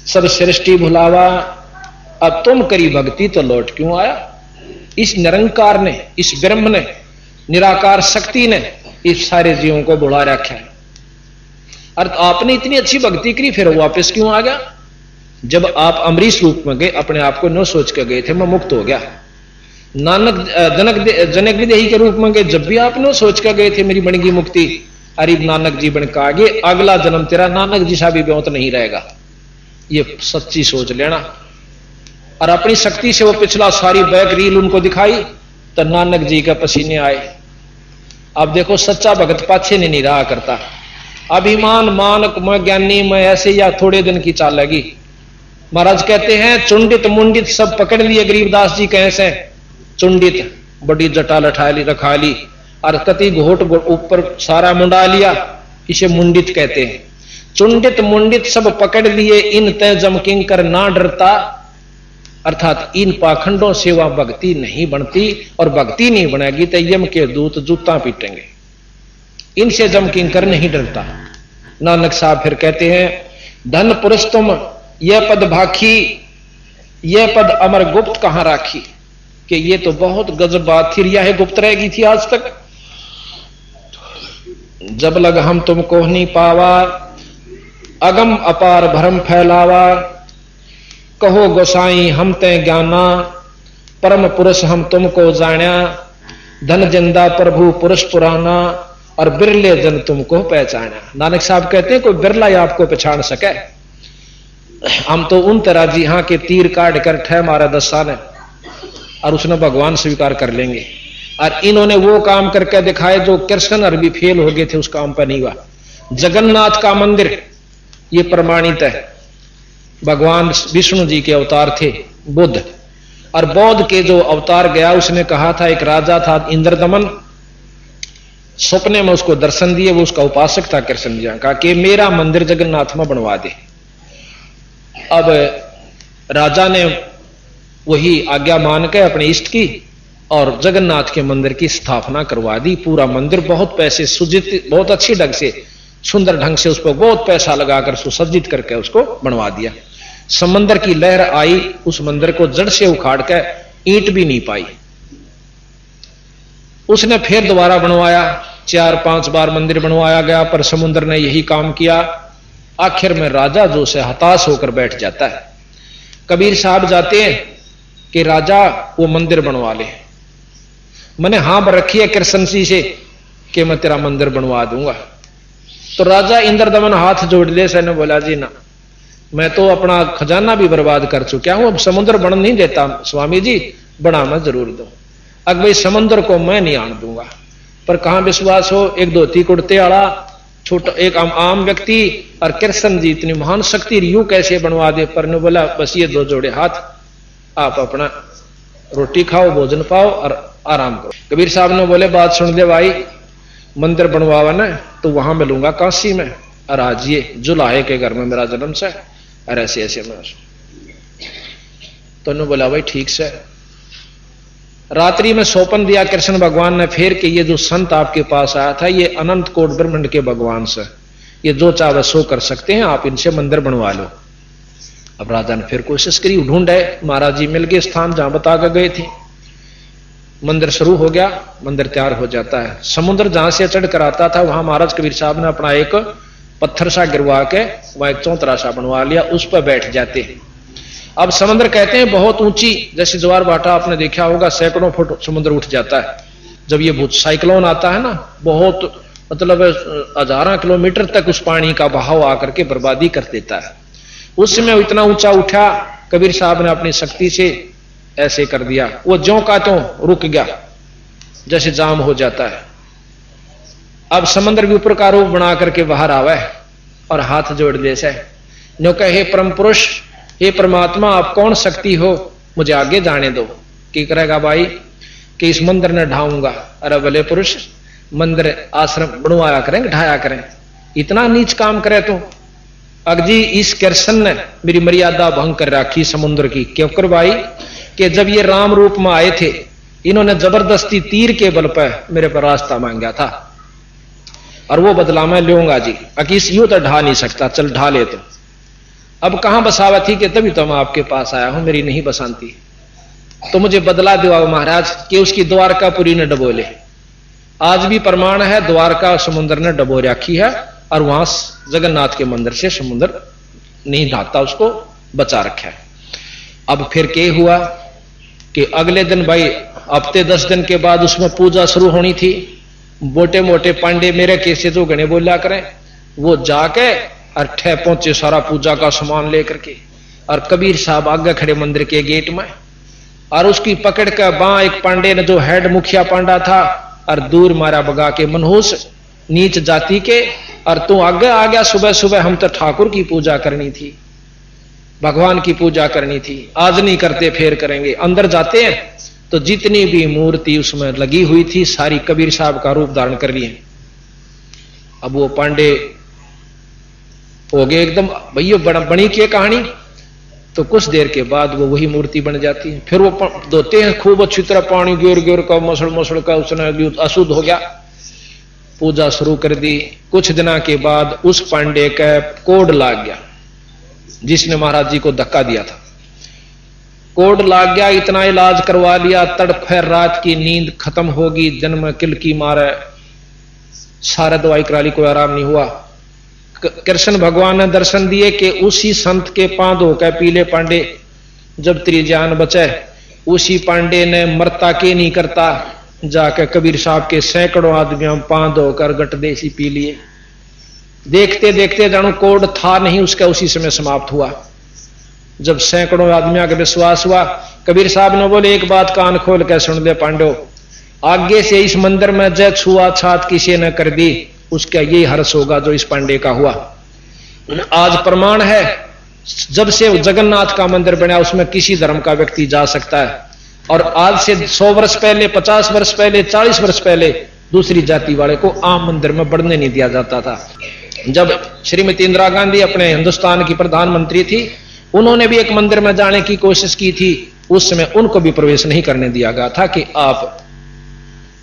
सब सृष्टि भुलावा, अब तुम करी भक्ति तो लौट क्यों आया। इस निरंकार ने, इस ब्रह्म ने, निराकार शक्ति ने इस सारे जीवों को बुला रखा है। और आपने इतनी अच्छी भक्ति करी फिर वापस क्यों आ गया। जब आप अमरीश रूप में गए अपने आप को न सोच के गए थे मैं मुक्त हो गया। नानक जनक विदेही के रूप में गए जब भी आप न सोच के गए थे मेरी बनेगी मुक्ति। अरे नानक जी बन के आगे अगला जन्म तेरा नानक जी सा भी ब्योत नहीं रहेगा, ये सच्ची सोच लेना। और अपनी शक्ति से वो पिछला सारी बैक रील उनको दिखाई तो नानक जी के पसीने आए। अब देखो सच्चा भगत पाछे नहीं रहा करता। अभिमान मानक मैं ज्ञानी मैं ऐसे या थोड़े दिन की चाल लगी। महाराज कहते हैं चुंडित मुंडित सब पकड़ लिए। गरीबदास जी कैसे चुंडित बड़ी जटा लठाली रखा ली और कति घोट ऊपर सारा मुंडा लिया, इसे मुंडित कहते हैं। चुंडित मुंडित सब पकड़ लिए इन तय जमकिंग कर ना डरता, अर्थात इन पाखंडों से वह भक्ति नहीं बनती और भक्ति नहीं बनेगी तो यम के दूत जूता पीटेंगे। इनसे जम किंकर नहीं डरता। नानक साहब फिर कहते हैं धन पुरुष तुम यह पद भाखी, यह पद अमर गुप्त कहां राखी। कि ये तो बहुत गजब बात थी, यह गुप्त रहेगी थी आज तक। जब लग हम तुमको नहीं पावा, अगम अपार भरम फैलावा। कहो गोसाई हम ते ज्ञाना, परम पुरुष हम तुमको जाना। धन जिंदा प्रभु पुरुष पुराना, और बिरले जन तुमको पहचाना। नानक साहब कहते हैं कोई बिरला ही आपको पहचान सके। हम तो उन तरह जी हाँ के तीर काट कर ठह मारा दस्ता ने और उसने भगवान स्वीकार कर लेंगे। और इन्होंने वो काम करके दिखाए जो कृष्ण और भी फेल हो गए थे, उस काम पर नहीं हुआ। जगन्नाथ का मंदिर ये प्रमाणित है, भगवान विष्णु जी के अवतार थे बुद्ध। और बौद्ध के जो अवतार गया उसने कहा था, एक राजा था इंद्रदमन, सपने में उसको दर्शन दिए, वो उसका उपासक था कृष्ण जी, कहा कि मेरा मंदिर जगन्नाथ में बनवा दे। अब राजा ने वही आज्ञा मान के अपने इष्ट की और जगन्नाथ के मंदिर की स्थापना करवा दी। पूरा मंदिर बहुत पैसे सुजित, बहुत अच्छी ढंग से, सुंदर ढंग से उसको बहुत पैसा लगाकर सुसज्जित करके उसको बनवा दिया। समंदर की लहर आई, उस मंदिर को जड़ से उखाड़ के ईंट भी नहीं पाई। उसने फिर दोबारा बनवाया, 4-5 बार मंदिर बनवाया गया, पर समुद्र ने यही काम किया। आखिर में राजा जो से हताश होकर बैठ जाता है। कबीर साहब जाते हैं कि राजा वो मंदिर बनवा ले। मैंने हाँ पर रखी है कृष्ण जी से कि मैं तेरा मंदिर बनवा दूंगा। तो राजा इंद्रदमन हाथ जोड़ ले, ने बोला जी ना, मैं तो अपना खजाना भी बर्बाद कर चुका हूं, अब समुद्र बन नहीं देता स्वामी जी, बना मैं जरूर दूं। अब भाई समुद्र को मैं नहीं आन दूंगा। पर कहां विश्वास हो, एक धोती कुर्ते वाला छोटा एक आम व्यक्ति और कृष्ण जी इतनी महान शक्ति यूं कैसे बनवा दे। पर ने बोला बस ये 2 जोड़े हाथ, आप अपना रोटी खाओ, भोजन पाओ और आराम करो। कबीर साहब ने बोले बात सुन दे भाई, मंदिर बनवावा ना तो वहां मिलूंगा काशी में, और आज ये जुलाहे के घर में मेरा जन्म से, और ऐसे ऐसे में। तो उन्होंने बोला भाई ठीक से। रात्रि में सौपन दिया कृष्ण भगवान ने फिर कि ये जो संत आपके पास आया था ये अनंत कोट ब्रह्मांड के भगवान से, ये जो चाहे सो कर सकते हैं, आप इनसे मंदिर बनवा लो। अब राजा ने फिर कोशिश करी, ढूंढे, महाराज जी मिल गए स्थान जहां बता कर गए थे। मंदिर शुरू हो गया, मंदिर तैयार हो जाता है। समुद्र जहां से चढ़ कर आता था वहां महाराज कबीर साहब ने अपना एक पत्थर सा गिरवा के वहां एक चौतरा सा बनवा लिया, उस पर बैठ जाते। अब समुद्र कहते हैं बहुत ऊंची, जैसे ज्वार भाटा आपने देखा होगा, सैकड़ों फुट समुद्र उठ जाता है जब ये भूत साइक्लोन आता है ना, बहुत मतलब हजारों किलोमीटर तक उस पानी का बहाव आकर के बर्बादी कर देता है। उस समय इतना ऊंचा उठा, कबीर साहब ने अपनी शक्ति से ऐसे कर दिया, वो ज्यों का त्यों रुक गया, जैसे जाम हो जाता है। अब समंदर के ऊपर का रूप बना करके बाहर आवे और हाथ जोड़ दे से न्यो कहे, हे परम पुरुष, हे परमात्मा, आप कौन शक्ति हो, मुझे आगे जाने दो। की करेगा भाई कि इस मंदिर ने ढाऊंगा। अरे भले पुरुष, मंदिर आश्रम बनवाया करें, ढाया करें, इतना नीच काम करे तो। अगजी इस कृष्ण ने मेरी मर्यादा भंग कर रखी समुद्र की। क्यों कर भाई कि जब ये राम रूप में आए थे, इन्होंने जबरदस्ती तीर के बल पर मेरे पर रास्ता मांगा था, और वो बदला मैं लूंगा जी। अकीस यूं तो ढा नहीं सकता, चल ढा ले। तो अब कहां बसावा थी कि तभी तो मैं आपके पास आया हूं, मेरी नहीं बसाती तो मुझे बदला दिवाओ महाराज कि उसकी द्वारकापुरी ने डबोले। आज भी प्रमाण है, द्वारका समुद्र ने डबो रखी है, और वहां जगन्नाथ के मंदिर से समुद्र नहीं ढाता, उसको बचा रखा है। अब फिर क्या हुआ कि अगले दिन भाई हफ्ते 10 दिन के बाद उसमें पूजा शुरू होनी थी। मोटे मोटे पांडे मेरे कैसे जो गणे बोला करें, वो जाके और ठह पहुंचे सारा पूजा का सामान लेकर के, और कबीर साहब आगे खड़े मंदिर के गेट में, और उसकी पकड़ कर बां एक पांडे ने जो हेड मुखिया पांडा था, और दूर मारा बगा के मनहूस नीच जाति के, और तू आगे आ गया। सुबह सुबह हम तो ठाकुर की पूजा करनी थी, भगवान की पूजा करनी थी, आज नहीं करते फिर करेंगे। अंदर जाते हैं तो जितनी भी मूर्ति उसमें लगी हुई थी सारी कबीर साहब का रूप धारण कर लिए। अब वो पांडे हो गए एकदम, भैया बनी की कहानी। तो कुछ देर के बाद वो वही मूर्ति बन जाती है। फिर वो धोते हैं खूब अच्छी तरह, पानी गिर गिर का मसड़ का उसने अशुद्ध हो गया, पूजा शुरू कर दी। कुछ दिनों के बाद उस पांडे का कोड लाग गया, जिसने महाराज जी को धक्का दिया था। कोड लाग गया, इतना इलाज करवा लिया, तड़फे रात की नींद खत्म होगी, दिन में किलकी मारे, सारा दवाई करा ली, कोई आराम नहीं हुआ। कृष्ण भगवान ने दर्शन दिए कि उसी संत के पांव धोकर पीले पांडे जब तेरी जान बचे, उसी पांडे ने मरता के नहीं करता जाकर कबीर साहब के सैकड़ों आदमियों पांव धोकर गट देसी पी लिए। देखते देखते जानो कोड था नहीं उसका, उसी समय समाप्त हुआ। जब सैकड़ों आदमियों का विश्वास हुआ, कबीर साहब ने बोले एक बात कान खोल कर सुन दे पांडव, आगे से इस मंदिर में जय छुआ छात किसी ने कर दी, उसका यही हर्ष होगा जो इस पांडे का हुआ। आज प्रमाण है, जब से जगन्नाथ का मंदिर बना उसमें किसी धर्म का व्यक्ति जा सकता है, और आज से 100 वर्ष पहले, 50 वर्ष पहले, 40 वर्ष पहले दूसरी जाति वाले को आम मंदिर में बढ़ने नहीं दिया जाता था। जब श्रीमती इंदिरा गांधी अपने हिंदुस्तान की प्रधानमंत्री थी, उन्होंने भी एक मंदिर में जाने की कोशिश की थी, उस समय उनको भी प्रवेश नहीं करने दिया गया था कि आप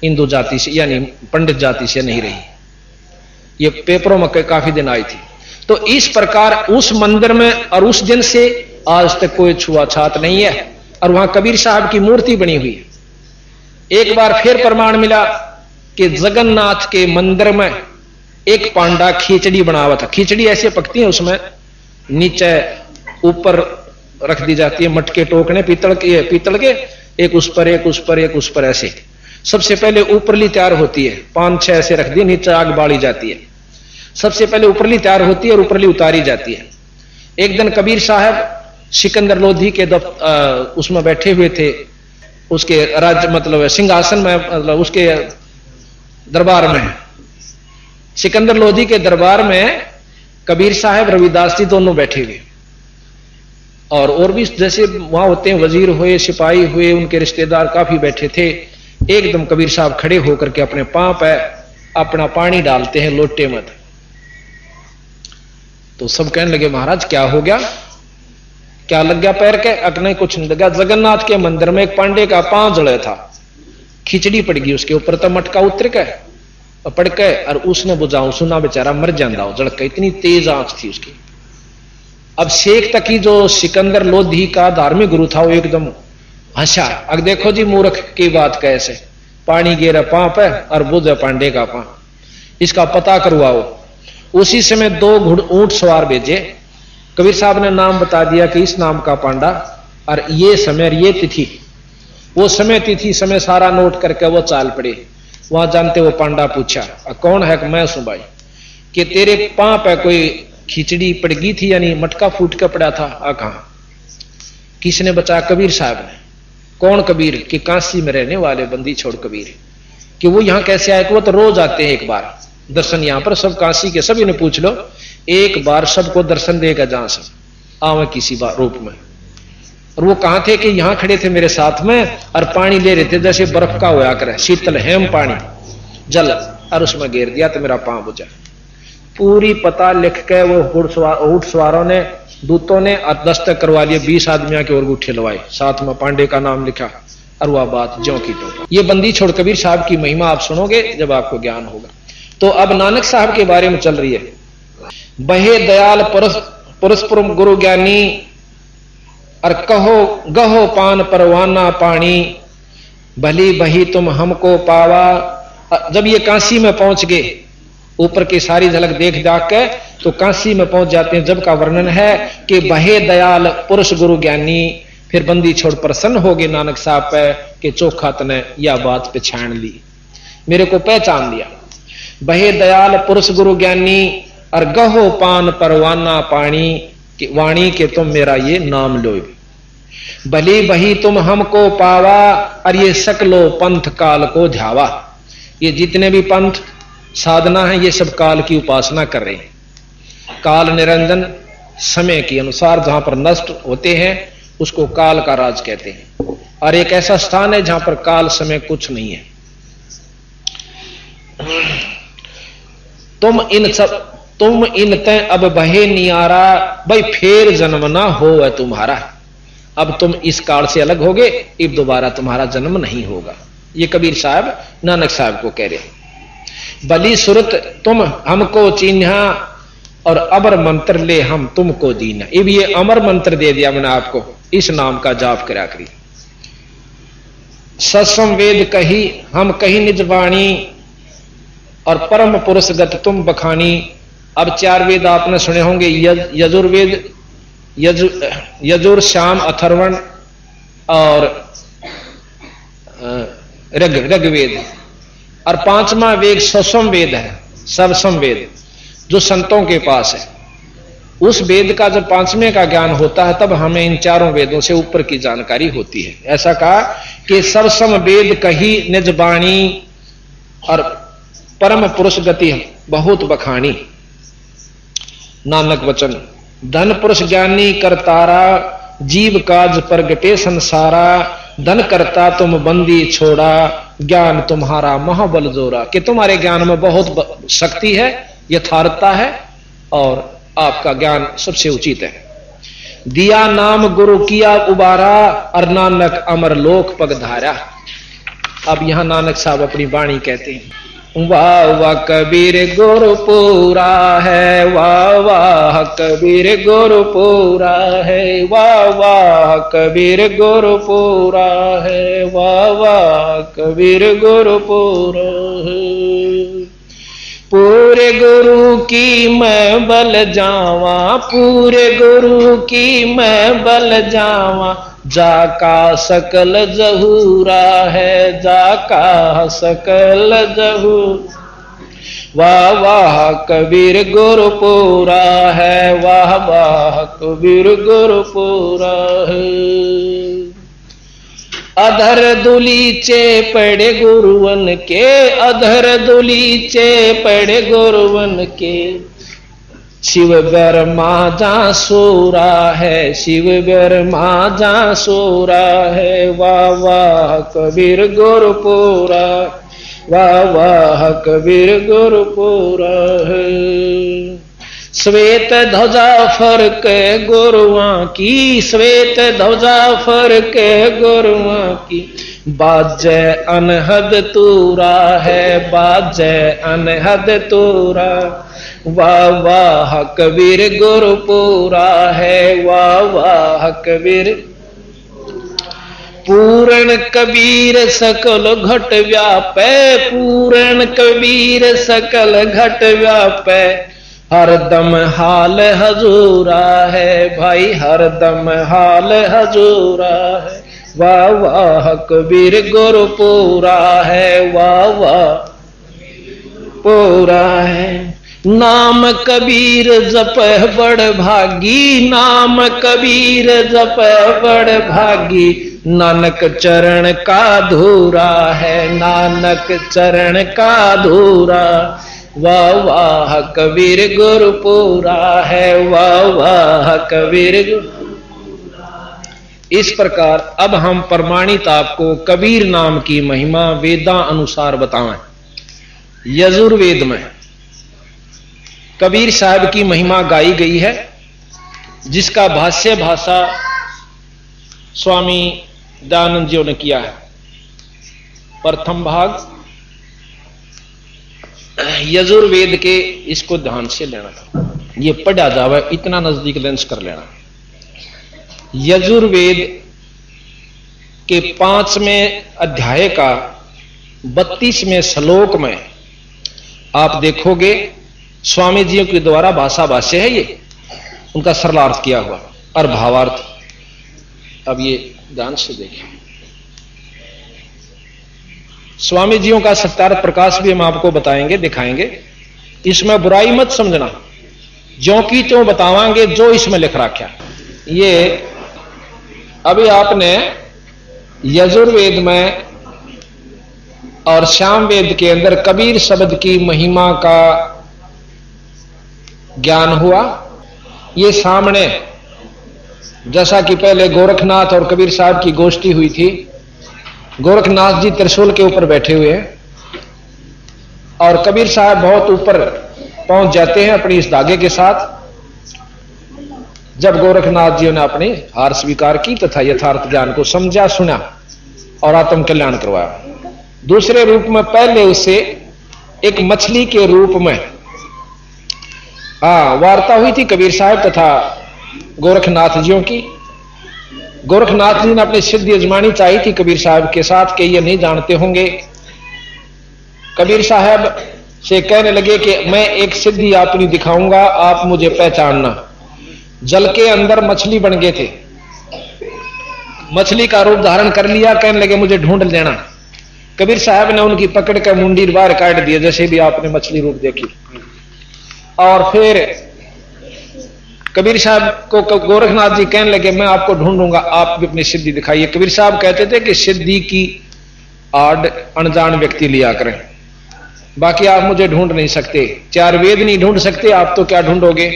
हिंदू जाति से यानी पंडित जाति से नहीं रही। ये पेपरों में काफी दिन आई थी। तो इस प्रकार उस मंदिर में और उस दिन से आज तक कोई छुआछात नहीं है, और वहां कबीर साहब की मूर्ति बनी हुई है। एक बार फिर प्रमाण मिला कि जगन्नाथ के मंदिर में एक पांडा खिचड़ी बना हुआ था। खिचड़ी ऐसे पकती है, उसमें नीचे ऊपर रख दी जाती है मटके टोकने पीतल के, एक उस पर एक उस पर एक उस पर, ऐसे सबसे पहले ऊपरली तैयार होती है, 5-6 ऐसे रख दिए, नीचे आग बाड़ी जाती है। सबसे पहले ऊपरली तैयार होती है और ऊपरली उतारी जाती है। एक दिन कबीर साहब सिकंदर लोधी के उसमें बैठे हुए थे, उसके राज्य मतलब सिंहासन में, मतलब उसके दरबार में, सिकंदर लोधी के दरबार में कबीर साहब रविदास जी दोनों बैठे हुए। और भी जैसे वहां होते हैं, वजीर हुए, सिपाही हुए, उनके रिश्तेदार काफी बैठे थे। एकदम कबीर साहब खड़े होकर के अपने पांव पे अपना पानी डालते हैं लोटे में। तो सब कहने लगे महाराज क्या हो गया, क्या लग गया पैर के? अकने कुछ नहीं लगा। जगन्नाथ के मंदिर में एक पांडे का पांव जड़े था, खिचड़ी पड़ गई उसके ऊपर, तो मटका उतर के पड़ के और उसने बुझाऊ सुना, बेचारा मर जाता जड़ के, इतनी तेज आंच थी उसकी। अब शेख तकी जो सिकंदर लोधी का धार्मिक गुरु था वो एकदम हंसा। अब देखो जी मूर्ख की बात कैसे, पानी गिरा पांव पे और बुझे पांडे का पांव, इसका पता करवाओ। उसी समय 2 ऊंट सवार भेजे। कबीर साहब ने नाम बता दिया कि इस नाम का पांडा और ये समय और ये तिथि, वो समय तिथि समय सारा नोट करके वो चाल पड़े। वहां जानते वो पांडा पूछा कौन है? मैं सु भाई। कि तेरे पांव पे कोई खिचड़ी पड़ गई थी, यानी मटका फूट के पड़ा था? कहां? किसने बचाया? कबीर साहब ने। कौन कबीर? कि काशी में रहने वाले बंदी छोड़ कबीर। कि वो यहां कैसे आए? कि वो तो रोज आते हैं एक बार दर्शन यहां पर, सब काशी के सभी ने पूछ लो, एक बार सबको दर्शन देगा जहां से आवे किसी बार रूप में। और वो कहां थे? कि यहां खड़े थे मेरे साथ में और पानी ले रहे थे, जैसे बर्फ का होया करे, शीतल हेम पानी जल, और उसमें घेर दिया तो मेरा पांव बुझा। पूरी पता लिख के वो ऊंट सवारों ने, दूतों ने दस्तक करवा लिए। 20 आदमियों के और गुठे लवाए, साथ में पांडे का नाम लिखा और वह बात ज्यों की त्यों। ये बंदी छोड़ कबीर साहब की महिमा आप सुनोगे जब आपको ज्ञान होगा। तो अब नानक साहब के बारे में चल रही है। बहे दयाल परस्पर गुरु ज्ञानी और कहो गहो पान परवाना पानी, भली बही तुम हमको पावा। जब ये काशी में पहुंच गए, ऊपर की सारी झलक देख दाख के तो काशी में पहुंच जाते हैं। जब का वर्णन है कि बहे दयाल पुरुष गुरु ज्ञानी, फिर बंदी छोड़ प्रसन्न हो गए नानक साहब पे कि चोखा तने यह बात पहचान ली, मेरे को पहचान लिया। बहे दयाल पुरुष गुरु ज्ञानी और गहो पान परवाना पानी, वाणी के तुम मेरा ये नाम लो। भली बही तुम हमको पावा और ये सकलो पंथ काल को ध्यावा। ये जितने भी पंथ साधना है ये सब काल की उपासना कर रहे हैं। काल निरंजन, समय के अनुसार जहां पर नष्ट होते हैं उसको काल का राज कहते हैं। और एक ऐसा स्थान है जहां पर काल समय कुछ नहीं है। तुम इन तय अब बहे नियारा, भाई फेर जन्म ना हो है तुम्हारा। अब तुम इस काल से अलग होगे, अब दोबारा तुम्हारा जन्म नहीं होगा। ये कबीर साहब नानक साहब को कह रहे। बली सुरत तुम हमको चिन्हा और अमर मंत्र ले हम तुमको दीना। अब ये अमर मंत्र दे दिया मैंने आपको, इस नाम का जाप करा करी। सत्सम वेद कही हम कही निज वाणी और परम पुरुषगत तुम बखानी। अब 4 वेद आपने सुने होंगे, यजुर्वेद, यजुर, श्याम, अथर्वण और ऋग्वेद। और 5वां वेद सस्वम वेद है, सर्वसम वेद, जो संतों के पास है। उस वेद का जब 5वें का ज्ञान होता है तब हमें इन 4 वेदों से ऊपर की जानकारी होती है। ऐसा कहा कि सर्वसम वेद कही निज वाणी और परम पुरुष गति बहुत बखानी। नानक वचन धन पुरुष ज्ञानी करतारा, जीव काज प्रगटे संसारा। धन करता तुम बंदी छोड़ा, ज्ञान तुम्हारा महाबल जोरा। कि तुम्हारे ज्ञान में बहुत शक्ति है, यथार्थता है और आपका ज्ञान सबसे उचित है। दिया नाम गुरु किया उबारा और नानक अमर लोक पगधारा। अब यहां नानक साहब अपनी वाणी कहते हैं, वाह वाह कबीर गुरु पूरा है, वाह वाह कबीर गुरु पूरा है, वाह वाह कबीर गुरु पूरा है, वाह वाह कबीर गुरु पूरा है। पूरे गुरु की मैं बल जावा, पूरे गुरु की मैं बल जावा। जाका सकल जहूरा है, जाका सकल जहूर। वाह वाह कबीर गुरु पूरा है, वाह वाह कबीर गुरु पूरा है। अधर दुलीचे पड़े गुरुवन के, अधर दुलीचे पड़े गुरुवन के। शिव ब्रह्मा जा सोरा है, शिव ब्रह्मा जा सोरा है, वाह वाह कबीर गुरपुरा, वाह वाह कबीर गुरपुरा है। श्वेत ध्वजा फर के गुरुआ की, श्वेत ध्वजा फर के गुरुआ की, बाजे अनहद तूरा है, बाजे अनहद तूरा, वाह वाह कबीर गुरपुरा है, वाह वाह कबीर। पूर्ण कबीर सकल घट व्यापै, पूर्ण कबीर सकल घट व्यापै, हरदम हाल हजूरा है भाई, हरदम हाल हजूरा है, वाह वाह कबीर गुरपुरा है, वाह वाह पूरा है। नाम कबीर जप बड़ भागी, नाम कबीर जप बड़ भागी, नानक चरण का धूरा है, नानक चरण का धूरा, वाह वाह कबीर गुरपुरा है, वाह वाह कबीर। इस प्रकार अब हम प्रमाणित आपको कबीर नाम की महिमा वेदा अनुसार बताएं। यजुर्वेद में कबीर साहब की महिमा गाई गई है, जिसका भाष्य भाषा स्वामी दयानंद जी ने किया है। प्रथम भाग यजुर्वेद के, इसको ध्यान से लेना था, ये पढ़ा जावे, इतना नजदीक लेंस कर लेना। यजुर्वेद के 5वें अध्याय का 32वें श्लोक में आप देखोगे स्वामी जी के द्वारा भाषा भाष्य है, ये उनका सरलार्थ किया हुआ और भावार्थ। अब ये ध्यान से देखें, स्वामी जियों का सत्यार्थ प्रकाश भी हम आपको बताएंगे, दिखाएंगे। इसमें बुराई मत समझना, ज्यों की त्यों बतावांगे जो इसमें लिख रखा। ये अभी आपने यजुर्वेद में और सामवेद के अंदर कबीर शब्द की महिमा का ज्ञान हुआ। ये सामने जैसा कि पहले गोरखनाथ और कबीर साहब की गोष्ठी हुई थी, गोरखनाथ जी त्रिशूल के ऊपर बैठे हुए हैं और कबीर साहब बहुत ऊपर पहुंच जाते हैं अपनी इस धागे के साथ। जब गोरखनाथ जी ने अपनी हार स्वीकार की तथा यथार्थ ज्ञान को समझा, सुना और आत्म कल्याण करवाया। दूसरे रूप में पहले उसे एक मछली के रूप में वार्ता हुई थी कबीर साहब तथा गोरखनाथ जियों की। गोरखनाथ जी ने अपनी सिद्धि अजमानी चाहिए थी कबीर साहब के साथ कि ये नहीं जानते होंगे। कबीर साहब से कहने लगे कि मैं एक सिद्धि अपनी दिखाऊंगा, आप मुझे पहचानना। जल के अंदर मछली बन गए थे, मछली का रूप धारण कर लिया, कहने लगे मुझे ढूंढ लेना। कबीर साहब ने उनकी पकड़ कर मुंडी बाहर काट दिया, जैसे भी आपने मछली रूप देखी। और फिर कबीर साहब को गोरखनाथ जी कहने लगे मैं आपको ढूंढूंगा, आप भी अपनी सिद्धि दिखाइए। कबीर साहब कहते थे कि सिद्धि की आड़ अनजान व्यक्ति लिया करें, बाकी आप मुझे ढूंढ नहीं सकते, 4 वेद नहीं ढूंढ सकते, आप तो क्या ढूंढोगे।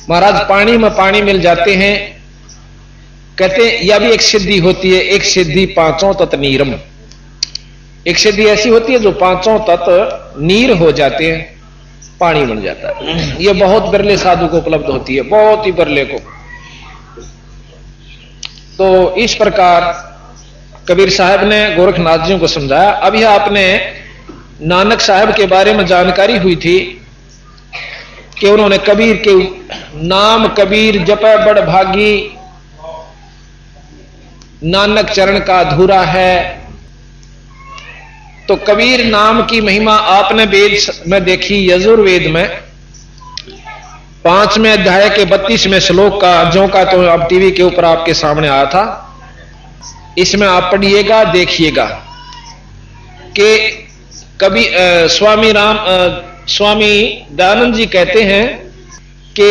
महाराज पानी में पानी मिल जाते हैं, कहते यह भी एक सिद्धि होती है। एक सिद्धि 5 तत्व नीरम, एक सिद्धि ऐसी होती है जो 5 तत्व नीर हो जाते हैं, पानी बन जाता है। यह बहुत बिरले साधु को उपलब्ध होती है, बहुत ही बिरले को। तो इस प्रकार कबीर साहब ने गोरखनाथ जी को समझाया। अभी आपने नानक साहब के बारे में जानकारी हुई थी कि उन्होंने कबीर के नाम कबीर जपै बड़ भागी, नानक चरण का अधूरा है। तो कबीर नाम की महिमा आपने वेद में देखी, यजुर्वेद में 5वें अध्याय के 32वें श्लोक का, जो का तो अब टीवी के ऊपर आपके सामने आया था। इसमें आप पढ़िएगा, देखिएगा कि कभी स्वामी दयानंद जी कहते हैं कि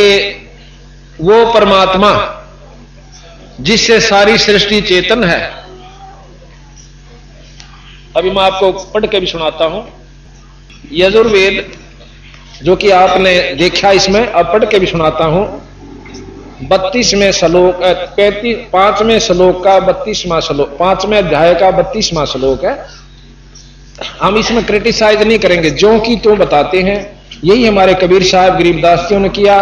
वो परमात्मा जिससे सारी सृष्टि चेतन है। अभी मैं आपको पढ़ के भी सुनाता हूं। यजुर्वेद जो कि आपने देखा। इसमें अब पढ़ के भी सुनाता हूं। 32वें श्लोक 5वें श्लोक का 32वां श्लोक, 5वें अध्याय का 32वां श्लोक है। हम इसमें क्रिटिसाइज नहीं करेंगे, जो कि तो बताते हैं। यही हमारे कबीर साहब गरीबदास जी ने किया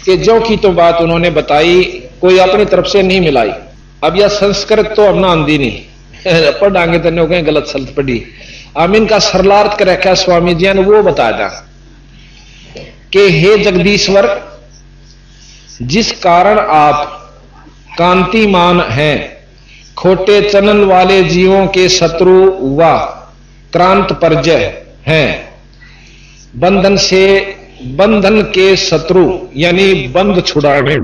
कि जो की तो बात उन्होंने बताई, कोई अपनी तरफ से नहीं मिलाई। अब यह संस्कृत तो हमने आंदी नहीं पढ़ांगे तो नहीं कहें गलत शब्द पढ़ी। अब इनका सरलार्थ कर रखा स्वामी जी ने वो बताया कि हे जगदीश्वर, जिस कारण आप कांतिमान हैं, खोटे चनन वाले जीवों के शत्रु व क्रांत परजय हैं, बंधन के शत्रु यानी बंध छुड़ाने,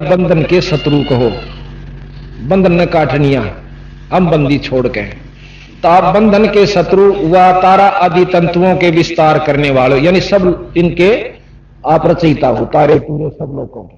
बंधन के शत्रु कहो, बंधन न काटनिया, हम बंदी छोड़ के, तो आप बंधन के शत्रु व तारा आदि तंतुओं के विस्तार करने वाले, यानी सब इनके आप रचयिता हो, तारे पूरे सब लोगों के।